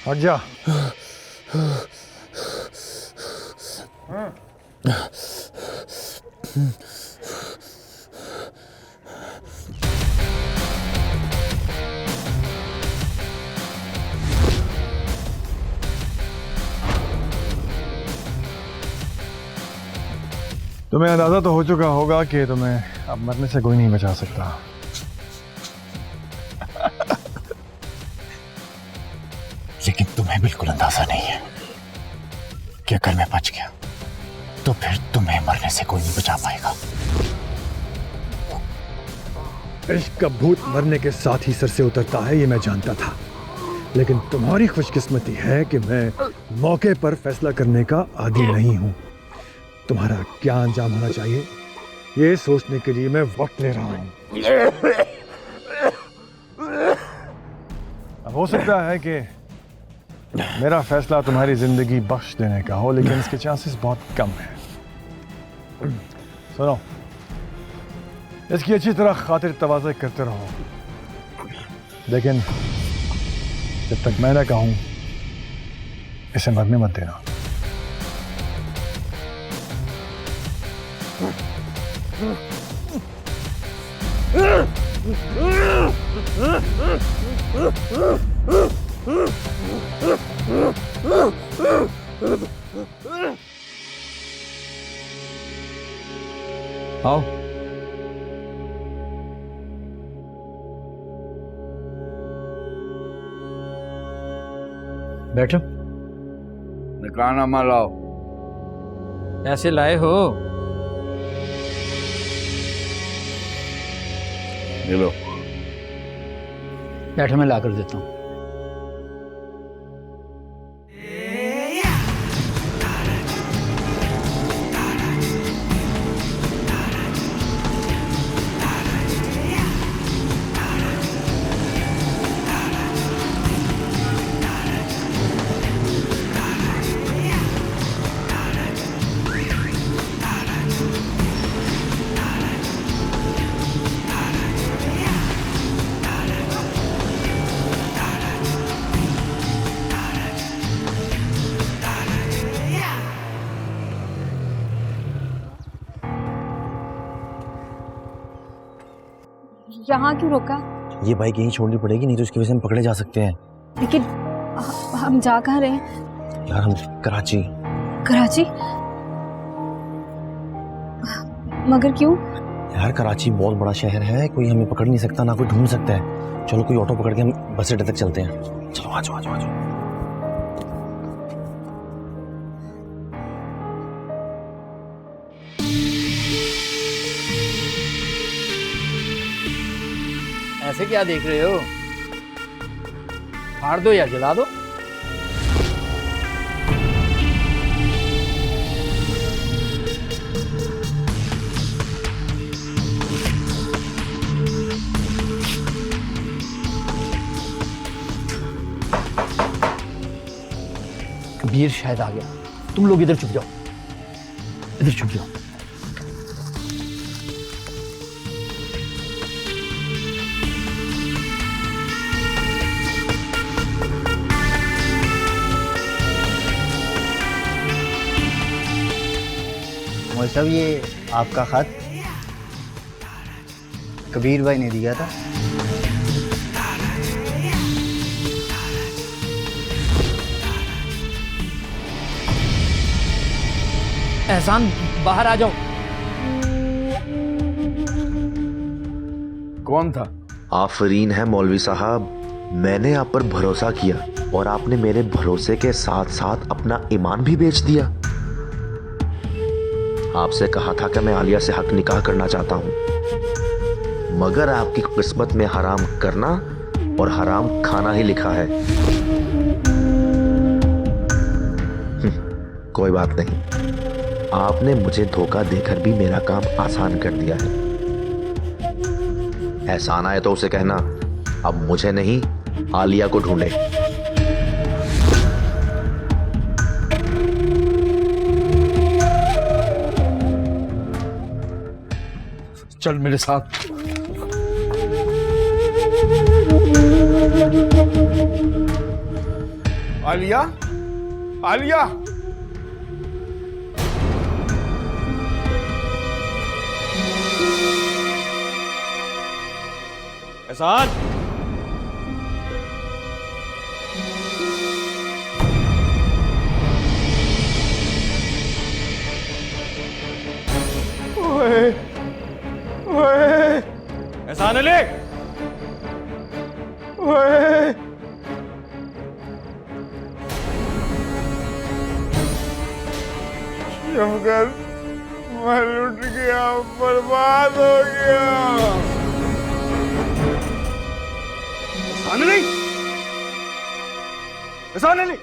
हट जा। तुम्हें अंदाजा तो हो चुका होगा कि तुम्हें अब मरने से कोई नहीं बचा सकता। लेकिन तुम्हें बिल्कुल अंदाजा नहीं है कि अगर मैं बच गया तो फिर तुम्हें मरने से कोई नहीं बचा पाएगा। इश्क का भूत मरने के साथ ही सर से उतरता है, ये मैं जानता था। लेकिन तुम्हारी खुशकिस्मती है कि मैं मौके पर फैसला करने का आदी नहीं हूं। तुम्हारा क्या अंजाम होना चाहिए ये सोचने के लिए मैं वक्त ले रहा हूं। अब हो सकता है कि मेरा फैसला तुम्हारी जिंदगी बख्श देने का हो, लेकिन इसके चांसेस बहुत कम है। सुनो, इसकी अच्छी तरह खातिर तवाज़ा करते रहो, लेकिन जब तक मैं ना कहूं इसे मरने मत देना। आओ। बैठो। निकाहनामा लाओ। ऐसे लाए हो? ले लो। बैठो, मैं ला कर देता हूँ। यहाँ क्यों रोका? ये बाइक यहीं छोड़नी पड़ेगी, नहीं तो इसकी वजह से हम पकड़े जा सकते हैं। लेकिन हम जा कहाँ रहे हैं? यार हम कराची। कराची? मगर क्यों? यार कराची बहुत बड़ा शहर है, कोई हमें पकड़ नहीं सकता, ना कोई ढूंढ सकता है। चलो कोई ऑटो पकड़ के हम बस अड्डे तक चलते हैं। चलो आ जाओ आ जाओ आ जाओ। ऐसे क्या देख रहे हो? फाड़ दो या जला दो। कबीर शायद आ गया। तुम लोग इधर छुप जाओ, इधर छुप जाओ। और सब ये आपका खत कबीर भाई ने दिया था। एहसान, बाहर आ जाओ। कौन था? आफरीन है मौलवी साहब, मैंने आप पर भरोसा किया और आपने मेरे भरोसे के साथ साथ अपना ईमान भी बेच दिया। आपसे कहा था कि मैं आलिया से हक निकाह करना चाहता हूं, मगर आपकी किस्मत में हराम करना और हराम खाना ही लिखा है। कोई बात नहीं, आपने मुझे धोखा देकर भी मेरा काम आसान कर दिया है। एहसान आए तो उसे कहना अब मुझे नहीं आलिया को ढूंढे। चल मेरे साथ। आलिया, आलिया, एहसान, मलिक! ओए! शौकत, मैं लुट गया, बर्बाद हो गया। एहसान अली!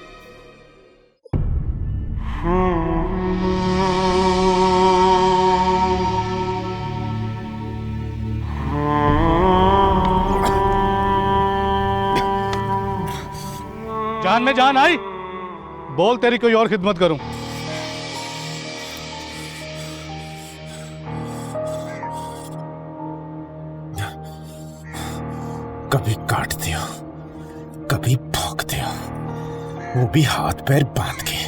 जान में जान आई, बोल तेरी कोई और खिदमत करूं। कभी काटते हो, कभी भौंकते हो, वो भी हाथ पैर बांध के।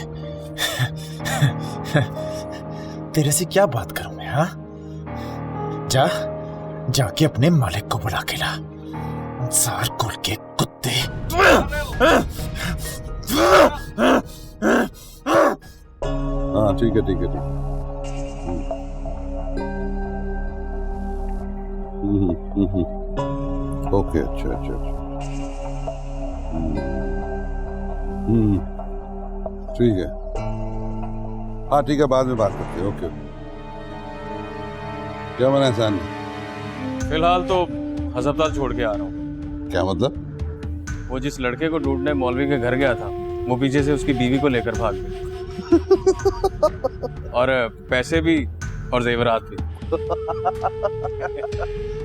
तेरे से क्या बात करूं मैं? हाँ, जाके अपने मालिक को बुला के ला। अंसार कुल के कुत्ते। हाँ ठीक है ठीक है ठीक है। ओके, अच्छा अच्छा अच्छा। ठीक है, हाँ ठीक है, बाद में बात करते हैं। ओके। क्या बना एहसान? फिलहाल तो हस्पताल छोड़ के आ रहा हूँ। क्या मतलब? वो जिस लड़के को ढूंढने मौलवी के घर गया था, वो पीछे से उसकी बीवी को लेकर भाग गया। और पैसे भी और जेवरात भी।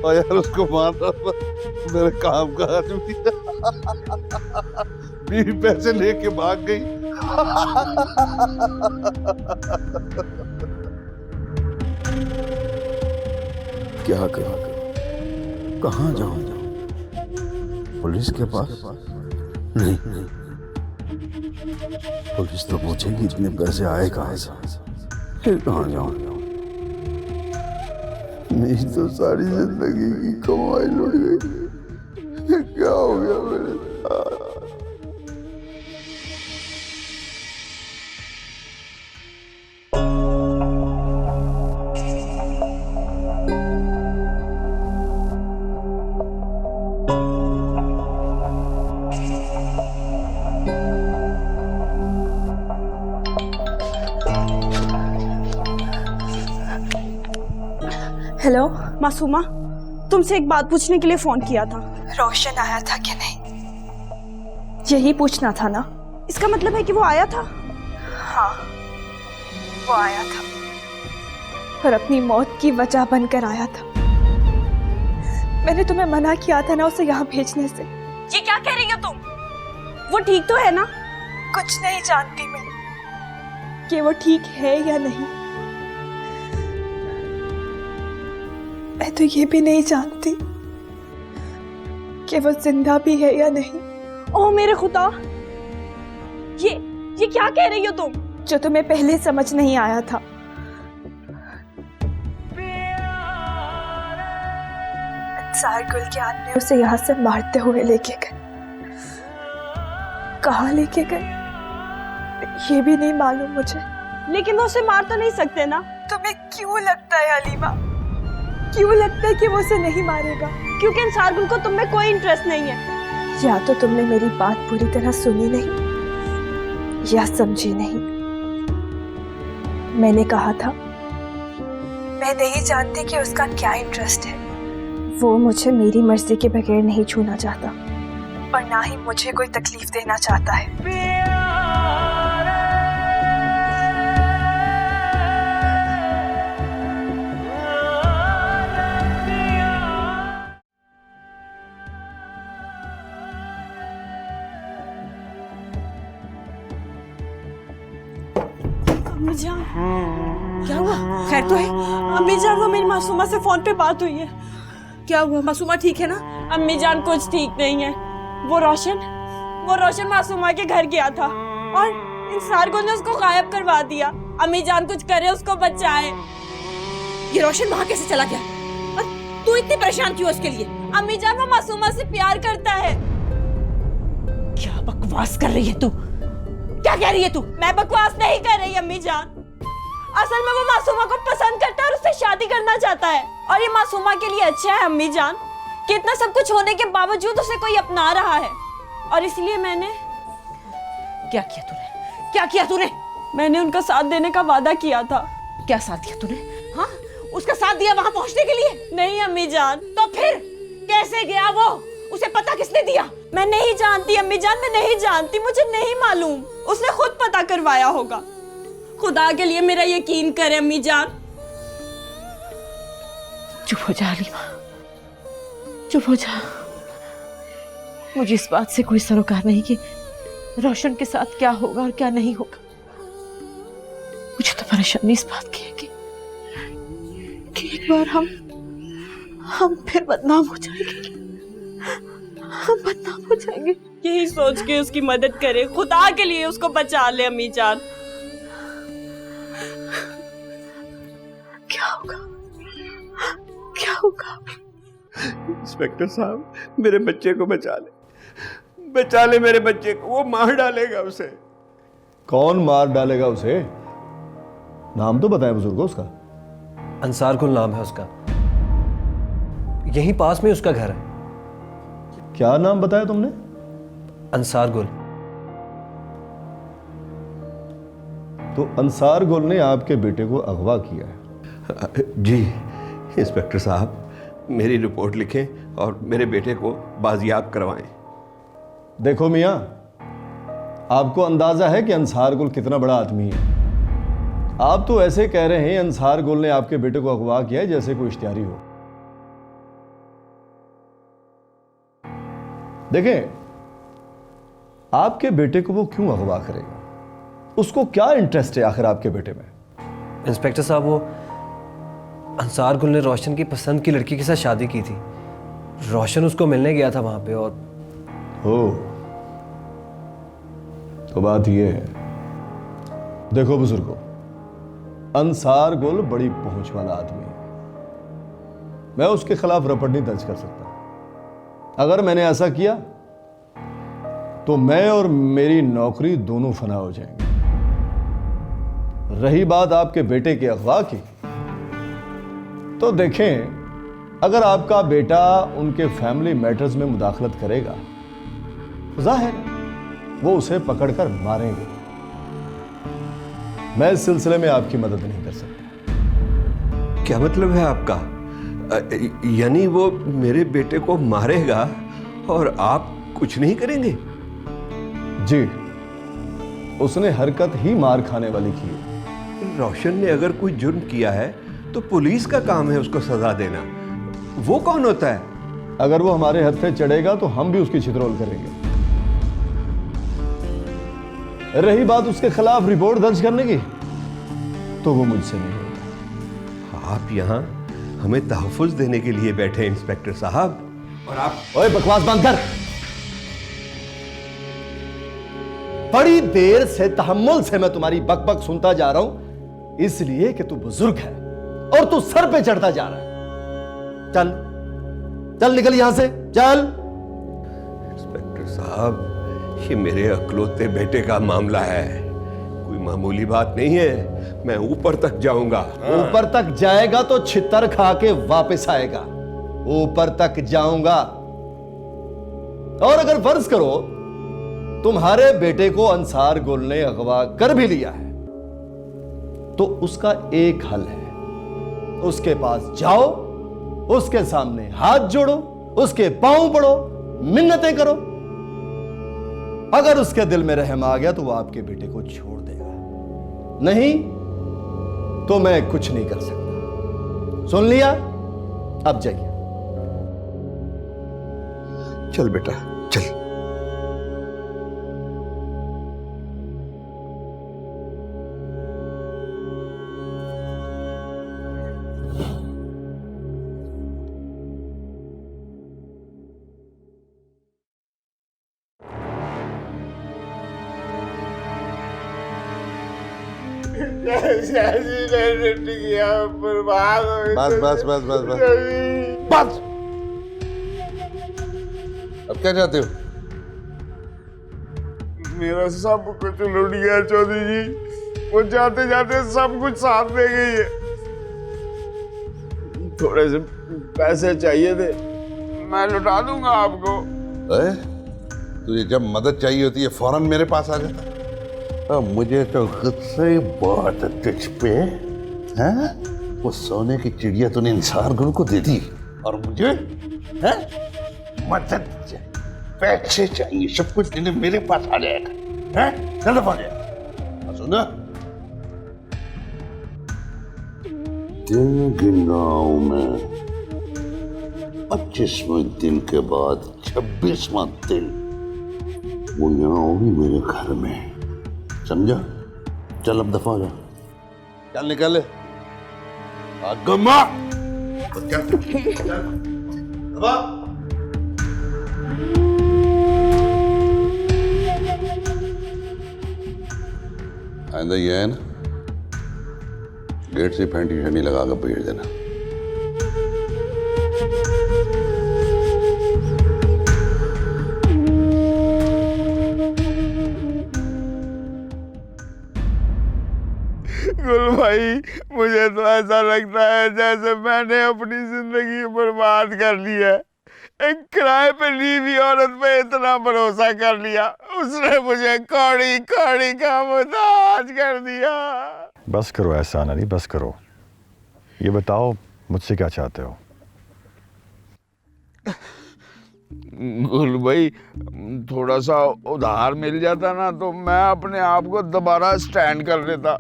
और यार उसको मारना मेरे काम का आदमी। बीवी पैसे लेके भाग गई। क्या करूं? कहाँ जाऊं? पुलिस के पास? नहीं, पुलिस तो पूछेगी इतने पैसे आए कहाँ से, फिर कहाँ जाऊं? मेरी तो सारी जिंदगी की कमाई लुट गई। क्या हो गया मेरे साथ? हेलो मासूमा, तुमसे एक बात पूछने के लिए फोन किया था। रोशन आया था कि नहीं, यही पूछना था ना। इसका मतलब है कि वो आया था? हाँ, वो आया था और अपनी मौत की वजह बनकर आया था। मैंने तुम्हें मना किया था ना उसे यहाँ भेजने से। ये क्या कह रही हो तुम? वो ठीक तो है ना? कुछ नहीं जानती मैं कि वो ठीक है या नहीं। मैं तो ये भी नहीं जानती कि वो जिंदा भी है या नहीं। ओह मेरे खुदा, ये क्या कह रही हो तुम? जो तुम्हें पहले समझ नहीं आया था। अंसार गुल के आदमी उसे यहाँ से मारते हुए लेके गए। कहाँ लेके गए ये भी नहीं मालूम मुझे। लेकिन वो उसे मार तो नहीं सकते ना? तुम्हें क्यों लगता है हलीमा, क्यों लगता है कि वो उसे नहीं मारेगा? क्योंकि अंसार गुल को तुम में कोई इंटरेस्ट नहीं है। या तो तुमने मेरी बात पूरी तरह सुनी नहीं या समझी नहीं। मैंने कहा था मैं नहीं जानती कि उसका क्या इंटरेस्ट है। वो मुझे मेरी मर्जी के बगैर नहीं छूना चाहता और ना ही मुझे कोई तकलीफ देना चाहता है। अम्मी जान, क्या हुआ? खैर तो है? अम्मी जान, वो मेरी मासूमा से फोन पे बात हुई है। क्या हुआ? मासूमा ठीक है ना? अम्मी जान कुछ ठीक नहीं है। वो रोशन मासूमा के घर गया था और इंसार गुल ने उसको गायब करवा दिया। अम्मी जान कुछ करे, उसको बचाए। ये रोशन वहाँ कैसे चला गया? और तू इतनी परेशान क्यों उसके लिए? अम्मी जान वो मासूमा से प्यार करता है। क्या बकवास कर रही है तू? क्या कह रही है तू? मैं बकवास नहीं कर रही अम्मी जान। असल में वो मासूमा को पसंद करता है और उससे शादी करना चाहता है। और ये मासूमा के लिए अच्छा है अम्मी जान, कि इतना सब कुछ होने के बावजूद उसे कोई अपना रहा है, और इसलिए मैंने क्या किया तूने? क्या किया तूने? मैंने उनका साथ देने का वादा किया था। क्या साथ दिया तूने? हाँ, उसका साथ दिया वहां पहुंचने के लिए? नहीं अम्मी जान। तो फिर कैसे गया वो? उसे पता किसने दिया? मैं नहीं जानती अम्मी जान, मैं नहीं जानती, मुझे नहीं मालूम। उसने खुद पता करवाया होगा। खुदा के लिए मेरा यकीन करे अम्मी जान। चुप हो जा अलीमा, चुप हो जा। मुझे इस बात से कोई सरोकार नहीं कि रोशन के साथ क्या होगा और क्या नहीं होगा। मुझे तो परेशानी इस बात की है कि एक बार हम फिर बदनाम हो जाएंगे। हम बदनाम हो जाएंगे। यही सोच के उसकी मदद करे, खुदा के लिए उसको बचा ले अम्मी जान। क्या होगा? क्या होगा? इंस्पेक्टर साहब, मेरे बच्चे को बचा ले मेरे बच्चे को, वो मार डालेगा उसे। कौन मार डालेगा उसे? नाम तो बताएं बुजुर्गो उसका। अंसार गुल नाम है उसका, यहीं पास में उसका घर है। क्या नाम बताया तुमने? अंसार गुल। तो अंसार गुल ने आपके बेटे को अगवा किया है? जी इंस्पेक्टर साहब, मेरी रिपोर्ट लिखें और मेरे बेटे को बाजियाब करवाएं। देखो मियां, आपको अंदाजा है कि अंसार गुल कितना बड़ा आदमी है। आप तो ऐसे कह रहे हैं अंसार गुल ने आपके बेटे को अगवा किया है जैसे कोई इश्तिहारी हो। देखें, आपके बेटे को वो क्यों अगवा करेगा? उसको क्या इंटरेस्ट है आखिर आपके बेटे में? इंस्पेक्टर साहब, वो अंसार गुल ने रोशन की पसंद की लड़की के साथ शादी की थी। रोशन उसको मिलने गया था वहां पे और तो बात ये है। देखो बुजुर्गो, अंसार गुल बड़ी पहुंच वाला आदमी है। मैं उसके खिलाफ रपट नहीं दर्ज कर सकता। अगर मैंने ऐसा किया तो मैं और मेरी नौकरी दोनों फना हो जाएंगे। रही बात आपके बेटे के अगवा की, तो देखें, अगर आपका बेटा उनके फैमिली मैटर्स में मुदाखलत करेगा, जाहिर वो उसे पकड़कर मारेंगे। मैं इस सिलसिले में आपकी मदद नहीं कर सकता। क्या मतलब है आपका? यानी वो मेरे बेटे को मारेगा और आप कुछ नहीं करेंगे? जी, उसने हरकत ही मार खाने वाली की है। रोशन ने अगर कोई जुर्म किया है तो पुलिस का काम है उसको सजा देना। वो कौन होता है? अगर वो हमारे हद पे चढ़ेगा तो हम भी उसकी छितरोल करेंगे। रही बात उसके खिलाफ रिपोर्ट दर्ज करने की, तो वो मुझसे नहीं होगा। आप यहाँ हमें तहफ़्फ़ुज़ देने के लिए बैठे हैं इंस्पेक्टर साहब, और आप ओए बकवास बंद कर। बड़ी देर से तहम्मुल से मैं तुम्हारी बकबक सुनता जा रहा हूं, इसलिए कि तू बुजुर्ग है और तू सर पे चढ़ता जा रहा है। चल चल निकल यहां से, चल। इंस्पेक्टर साहब, ये मेरे अकलौते बेटे का मामला है, कोई मामूली बात नहीं है। मैं ऊपर तक जाऊंगा। ऊपर तक जाएगा तो छितर खा के वापस आएगा। ऊपर तक जाऊंगा। और अगर फर्ज करो तुम्हारे बेटे को अंसार गुल ने अगवा कर भी लिया है, तो उसका एक हल है, उसके पास जाओ, उसके सामने हाथ जोड़ो, उसके पांव पड़ो, मिन्नतें करो। अगर उसके दिल में रहम आ गया तो वो आपके बेटे को छोड़ देगा, नहीं तो मैं कुछ नहीं कर सकता। सुन लिया? अब जाइए। चल बेटा चल। बस बस बस बस बस बस। अब क्या चाहते हो? मेरा सब कुछ लुट गया चौधरी जी। वो जाते जाते सब कुछ साथ ले गई है। थोड़े से पैसे चाहिए थे, मैं लुटा दूंगा आपको। तुझे जब मदद चाहिए होती है फौरन मेरे पास आ जाता। मुझे तो गुस्से बहुत है तुझ पे। हैं? वो सोने की चिड़िया तूने इंसार गुल को दे दी और मुझे हैं? मदद पैसे चाहिए, सब कुछ तेने मेरे पास आ जाएगा। हैं? चल आ जाए। सुना, दिन गिनाऊं मैं 25वें दिन के बाद 26वां दिन वो यहाँ होगी मेरे घर में, समझा? चल अब दफा हो जा, चल निकल आइंदा ये है ना, गेट से फैंटी शैंटी लगा कर भेज देना। गुल भाई, मुझे तो ऐसा लगता है जैसे मैंने अपनी जिंदगी बर्बाद कर ली है। एक किराए पे ली हुई औरत पे इतना भरोसा कर लिया, उसने मुझे कौड़ी कौड़ी का मुताज कर दिया। बस करो एहसान अली, बस करो। ये बताओ मुझसे क्या चाहते हो? गुल भाई, थोड़ा सा उधार मिल जाता ना तो मैं अपने आप को दोबारा स्टैंड कर लेता।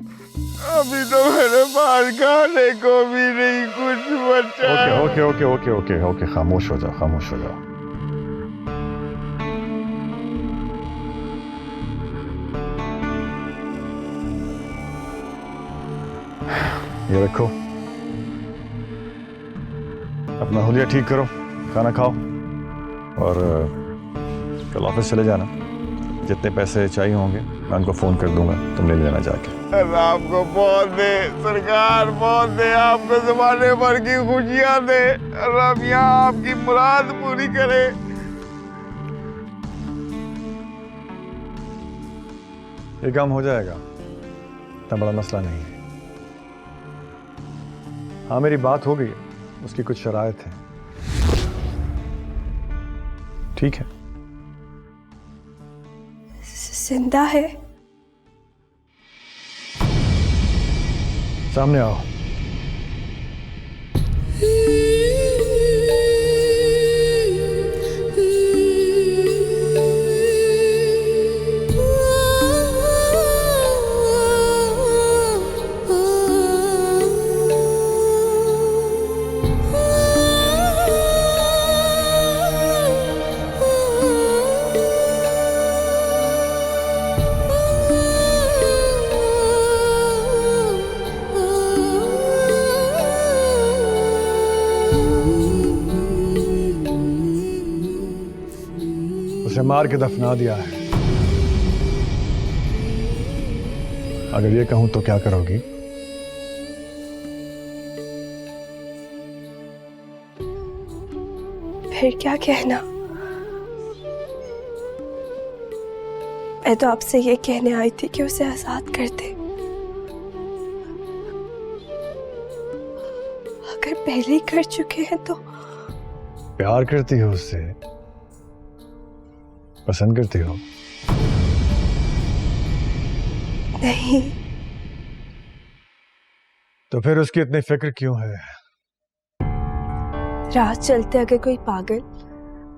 अभी तो मेरे पास खाने को भी नहीं कुछ बचा। Okay okay okay okay okay, खामोश हो जाओ, खामोश हो जाओ। ये रखो, अपना हुलिया ठीक करो, खाना खाओ और कल ऑफिस चले जाना। जितने पैसे चाहिए होंगे मैं उनको फोन कर दूंगा, तुम ले लेना जाके। अल्लाह आपको बहुत दे सरकार, बहुत दे, आपको ज़माने भर की खुशियां दे। अल्लाह मियां आपकी मुराद पूरी करे। ये काम हो जाएगा, इतना बड़ा मसला नहीं है। हाँ मेरी बात हो गई, उसकी कुछ शराइत है। ठीक है? जिंदा है? सामने आओ। उसे मार के दफना दिया है। अगर ये कहूं तो क्या करोगी? फिर क्या कहना? मैं तो आपसे ये कहने आई थी कि उसे आजाद कर दे। अगर पहले ही कर चुके हैं तो। प्यार करती हो उससे? पसंद करती हो? नहीं। तो फिर उसकी इतनी फिक्र क्यों है? राह चलते अगर कोई पागल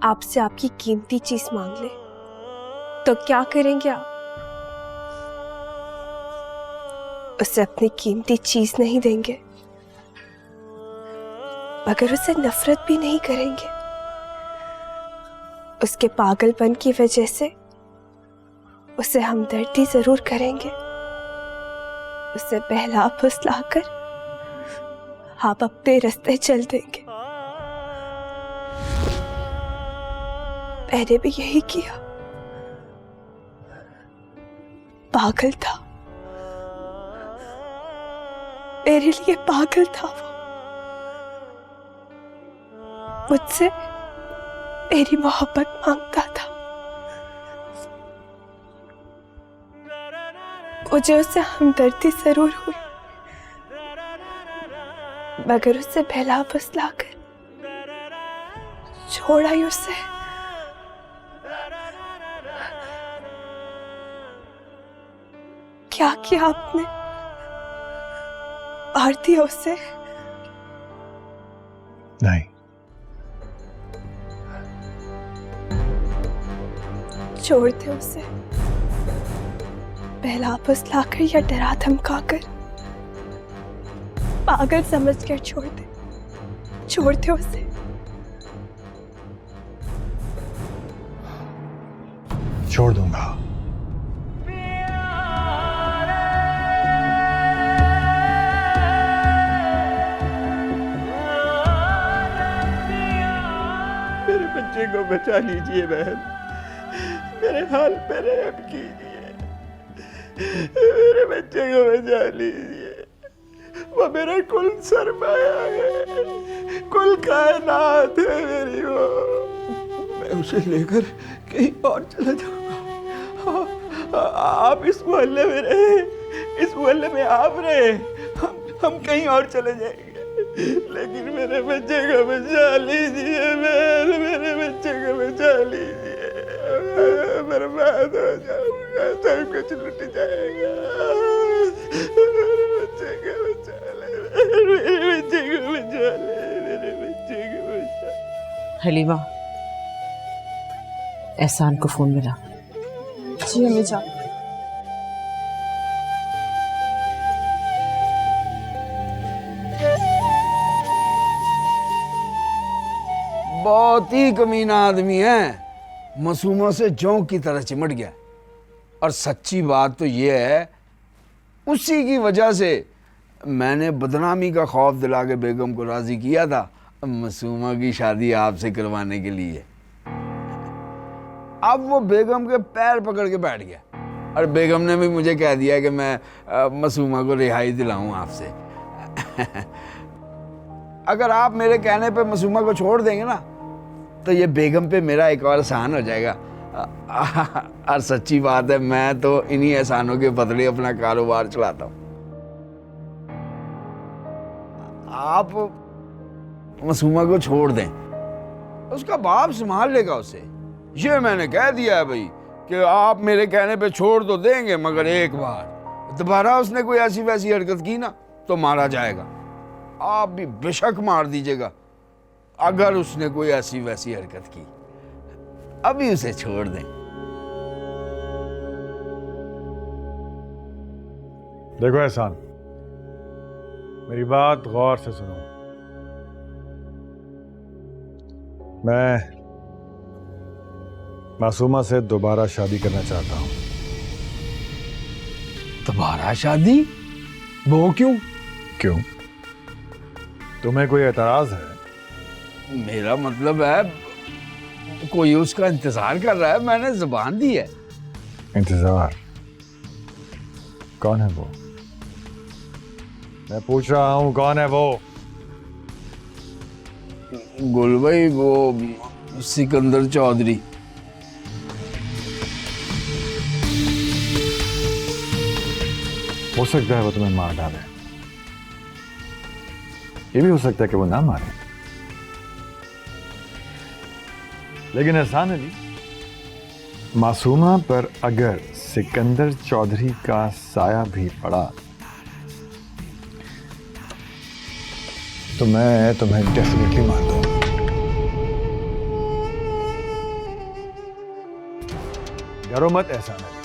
आपसे आपकी कीमती चीज मांग ले तो क्या करेंगे आप? उसे अपनी कीमती चीज नहीं देंगे, मगर उसे नफरत भी नहीं करेंगे। उसके पागलपन की वजह से उसे हमदर्दी जरूर करेंगे। उसे बहला फुसलाकर आप अपने रास्ते चल देंगे। मैंने भी यही किया। पागल था, मेरे लिए पागल था वो। मुझसे मेरी मोहब्बत मांगता था। मुझे उससे हमदर्दी जरूर हुई, मगर उससे बहला फुसलाकर छोड़ आई उससे। क्या किया आपने? मार दिया उससे? नहीं, छोड़ दे उसे, पहला फुसलाकर या डरा धमकाकर, पागल समझकर छोड़ दे उसे। छोड़ दूंगा। मेरे बच्चे को बचा लीजिए बहन, मेरे हाल पे रहम कीजिए, मेरे बच्चे को बचा लीजिए। वो मेरा कुल सरमाया है, कुल कायनात है मेरी वो। मैं उसे लेकर कहीं और चला जाऊंगा। आप इस मोहल्ले में रहे, इस मोहल्ले में आप रहे, हम कहीं और चले जाएंगे, लेकिन मेरे बच्चे को बचा लीजिए बहन, मेरे बच्चे को बचा लीजिए। बर्बाद हो जाऊंगा, सब कुछ लुट जाएगा। मेरे बच्चे को बचा ले, मेरे बच्चे को बचा ले, मेरे बच्चे को बचा। हलीमा, एहसान को फोन मिला। जी अम्मी जान। बहुत ही कमीना आदमी है, मासूमा से जोंक की तरह चिमट गया। और सच्ची बात तो ये है, उसी की वजह से मैंने बदनामी का खौफ दिला के बेगम को राजी किया था मासूमा की शादी आपसे करवाने के लिए। अब वो बेगम के पैर पकड़ के बैठ गया, और बेगम ने भी मुझे कह दिया कि मैं मासूमा को रिहाई दिलाऊं आपसे। अगर आप मेरे कहने पे मासूमा को छोड़ देंगे ना, तो ये बेगम पे मेरा एक और एहसान हो जाएगा। और सच्ची बात है, मैं तो इन्हीं एहसानों के बदले अपना कारोबार चलाता हूँ। आप मासूमा को छोड़ दें, उसका बाप संभाल लेगा उसे। ये मैंने कह दिया है भाई कि आप मेरे कहने पे छोड़ तो देंगे, मगर एक बार दोबारा उसने कोई ऐसी वैसी हरकत की ना तो मारा जाएगा। आप भी बेशक मार दीजिएगा अगर उसने कोई ऐसी वैसी हरकत की। अभी उसे छोड़ दें। देखो एहसान, मेरी बात गौर से सुनो। मैं मासूमा से दोबारा शादी करना चाहता हूं। दोबारा शादी? वो क्यों? क्यों? तुम्हें कोई एतराज है? मेरा मतलब है, कोई उसका इंतजार कर रहा है, मैंने जुबान दी है। इंतजार? कौन है वो? मैं पूछ रहा हूं, कौन है वो? गुल भाई, वो सिकंदर चौधरी। हो सकता है वो तुम्हें मार डाले, ये भी हो सकता है कि वो ना मारे। लेकिन एहसान अली, मासूमा पर अगर सिकंदर चौधरी का साया भी पड़ा तो मैं तुम्हें डेफिनेटली मार दूंगा। डरो मत एहसान अली,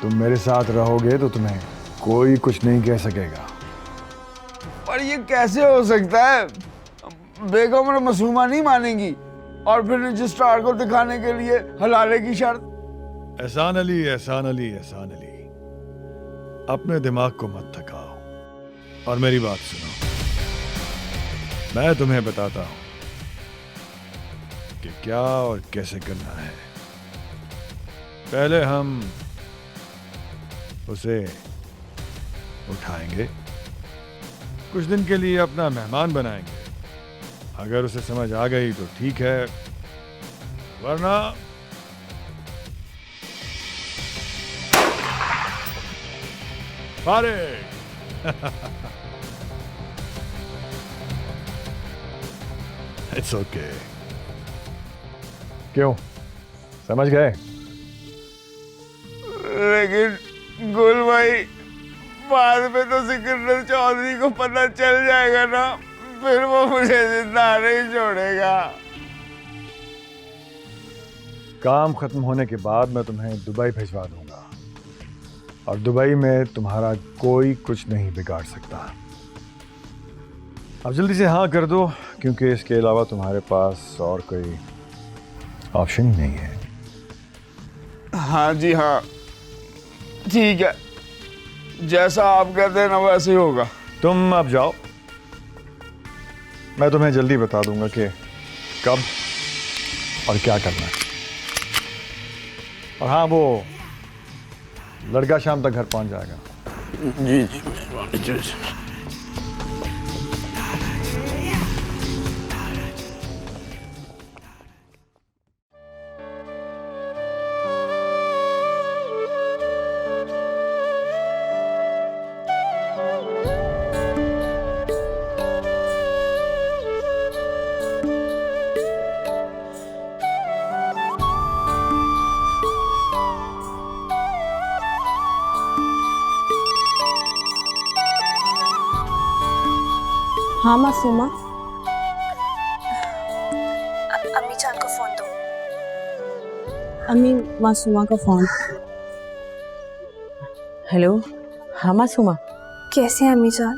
तुम मेरे साथ रहोगे तो तुम्हें कोई कुछ नहीं कह सकेगा। पर ये कैसे हो सकता है? बेगम और मासूमा नहीं मानेंगी, और फिर रजिस्ट्रार को दिखाने के लिए हलाले की शर्त। एहसान अली, एहसान अली, एहसान अली, अपने दिमाग को मत थकाओ और मेरी बात सुनो। मैं तुम्हें बताता हूं कि क्या और कैसे करना है। पहले हम उसे उठाएंगे, कुछ दिन के लिए अपना मेहमान बनाएंगे। अगर उसे समझ आ गई तो ठीक है, वरना फारिग। It's okay. क्यों, समझ गए? लेकिन गुल भाई, बाद में तो सिकंदर चौधरी को पता चल जाएगा ना, फिर वो मुझे जिंदा नहीं छोड़ेगा। काम खत्म होने के बाद मैं तुम्हें दुबई भिजवा दूंगा, और दुबई में तुम्हारा कोई कुछ नहीं बिगाड़ सकता। अब जल्दी से हाँ कर दो, क्योंकि इसके अलावा तुम्हारे पास और कोई ऑप्शन ही नहीं है। हाँ जी हाँ, ठीक है, जैसा आप कहते हैं ना वैसे ही होगा। तुम अब जाओ, मैं तुम्हें जल्दी बता दूंगा कि कब और क्या करना है। और हाँ, वो लड़का शाम तक घर पहुंच जाएगा। जी जी। हाँ मासूमा, अम्मी जान को फोन दो। अम्मी, मासूमा का फोन। हेलो, हाँ मासूमा। कैसे हैं अम्मी जान?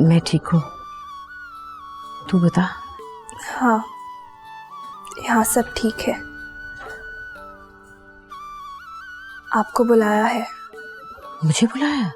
मैं ठीक हूँ, तू बता। हाँ, यहाँ सब ठीक है। आपको बुलाया है। मुझे बुलाया?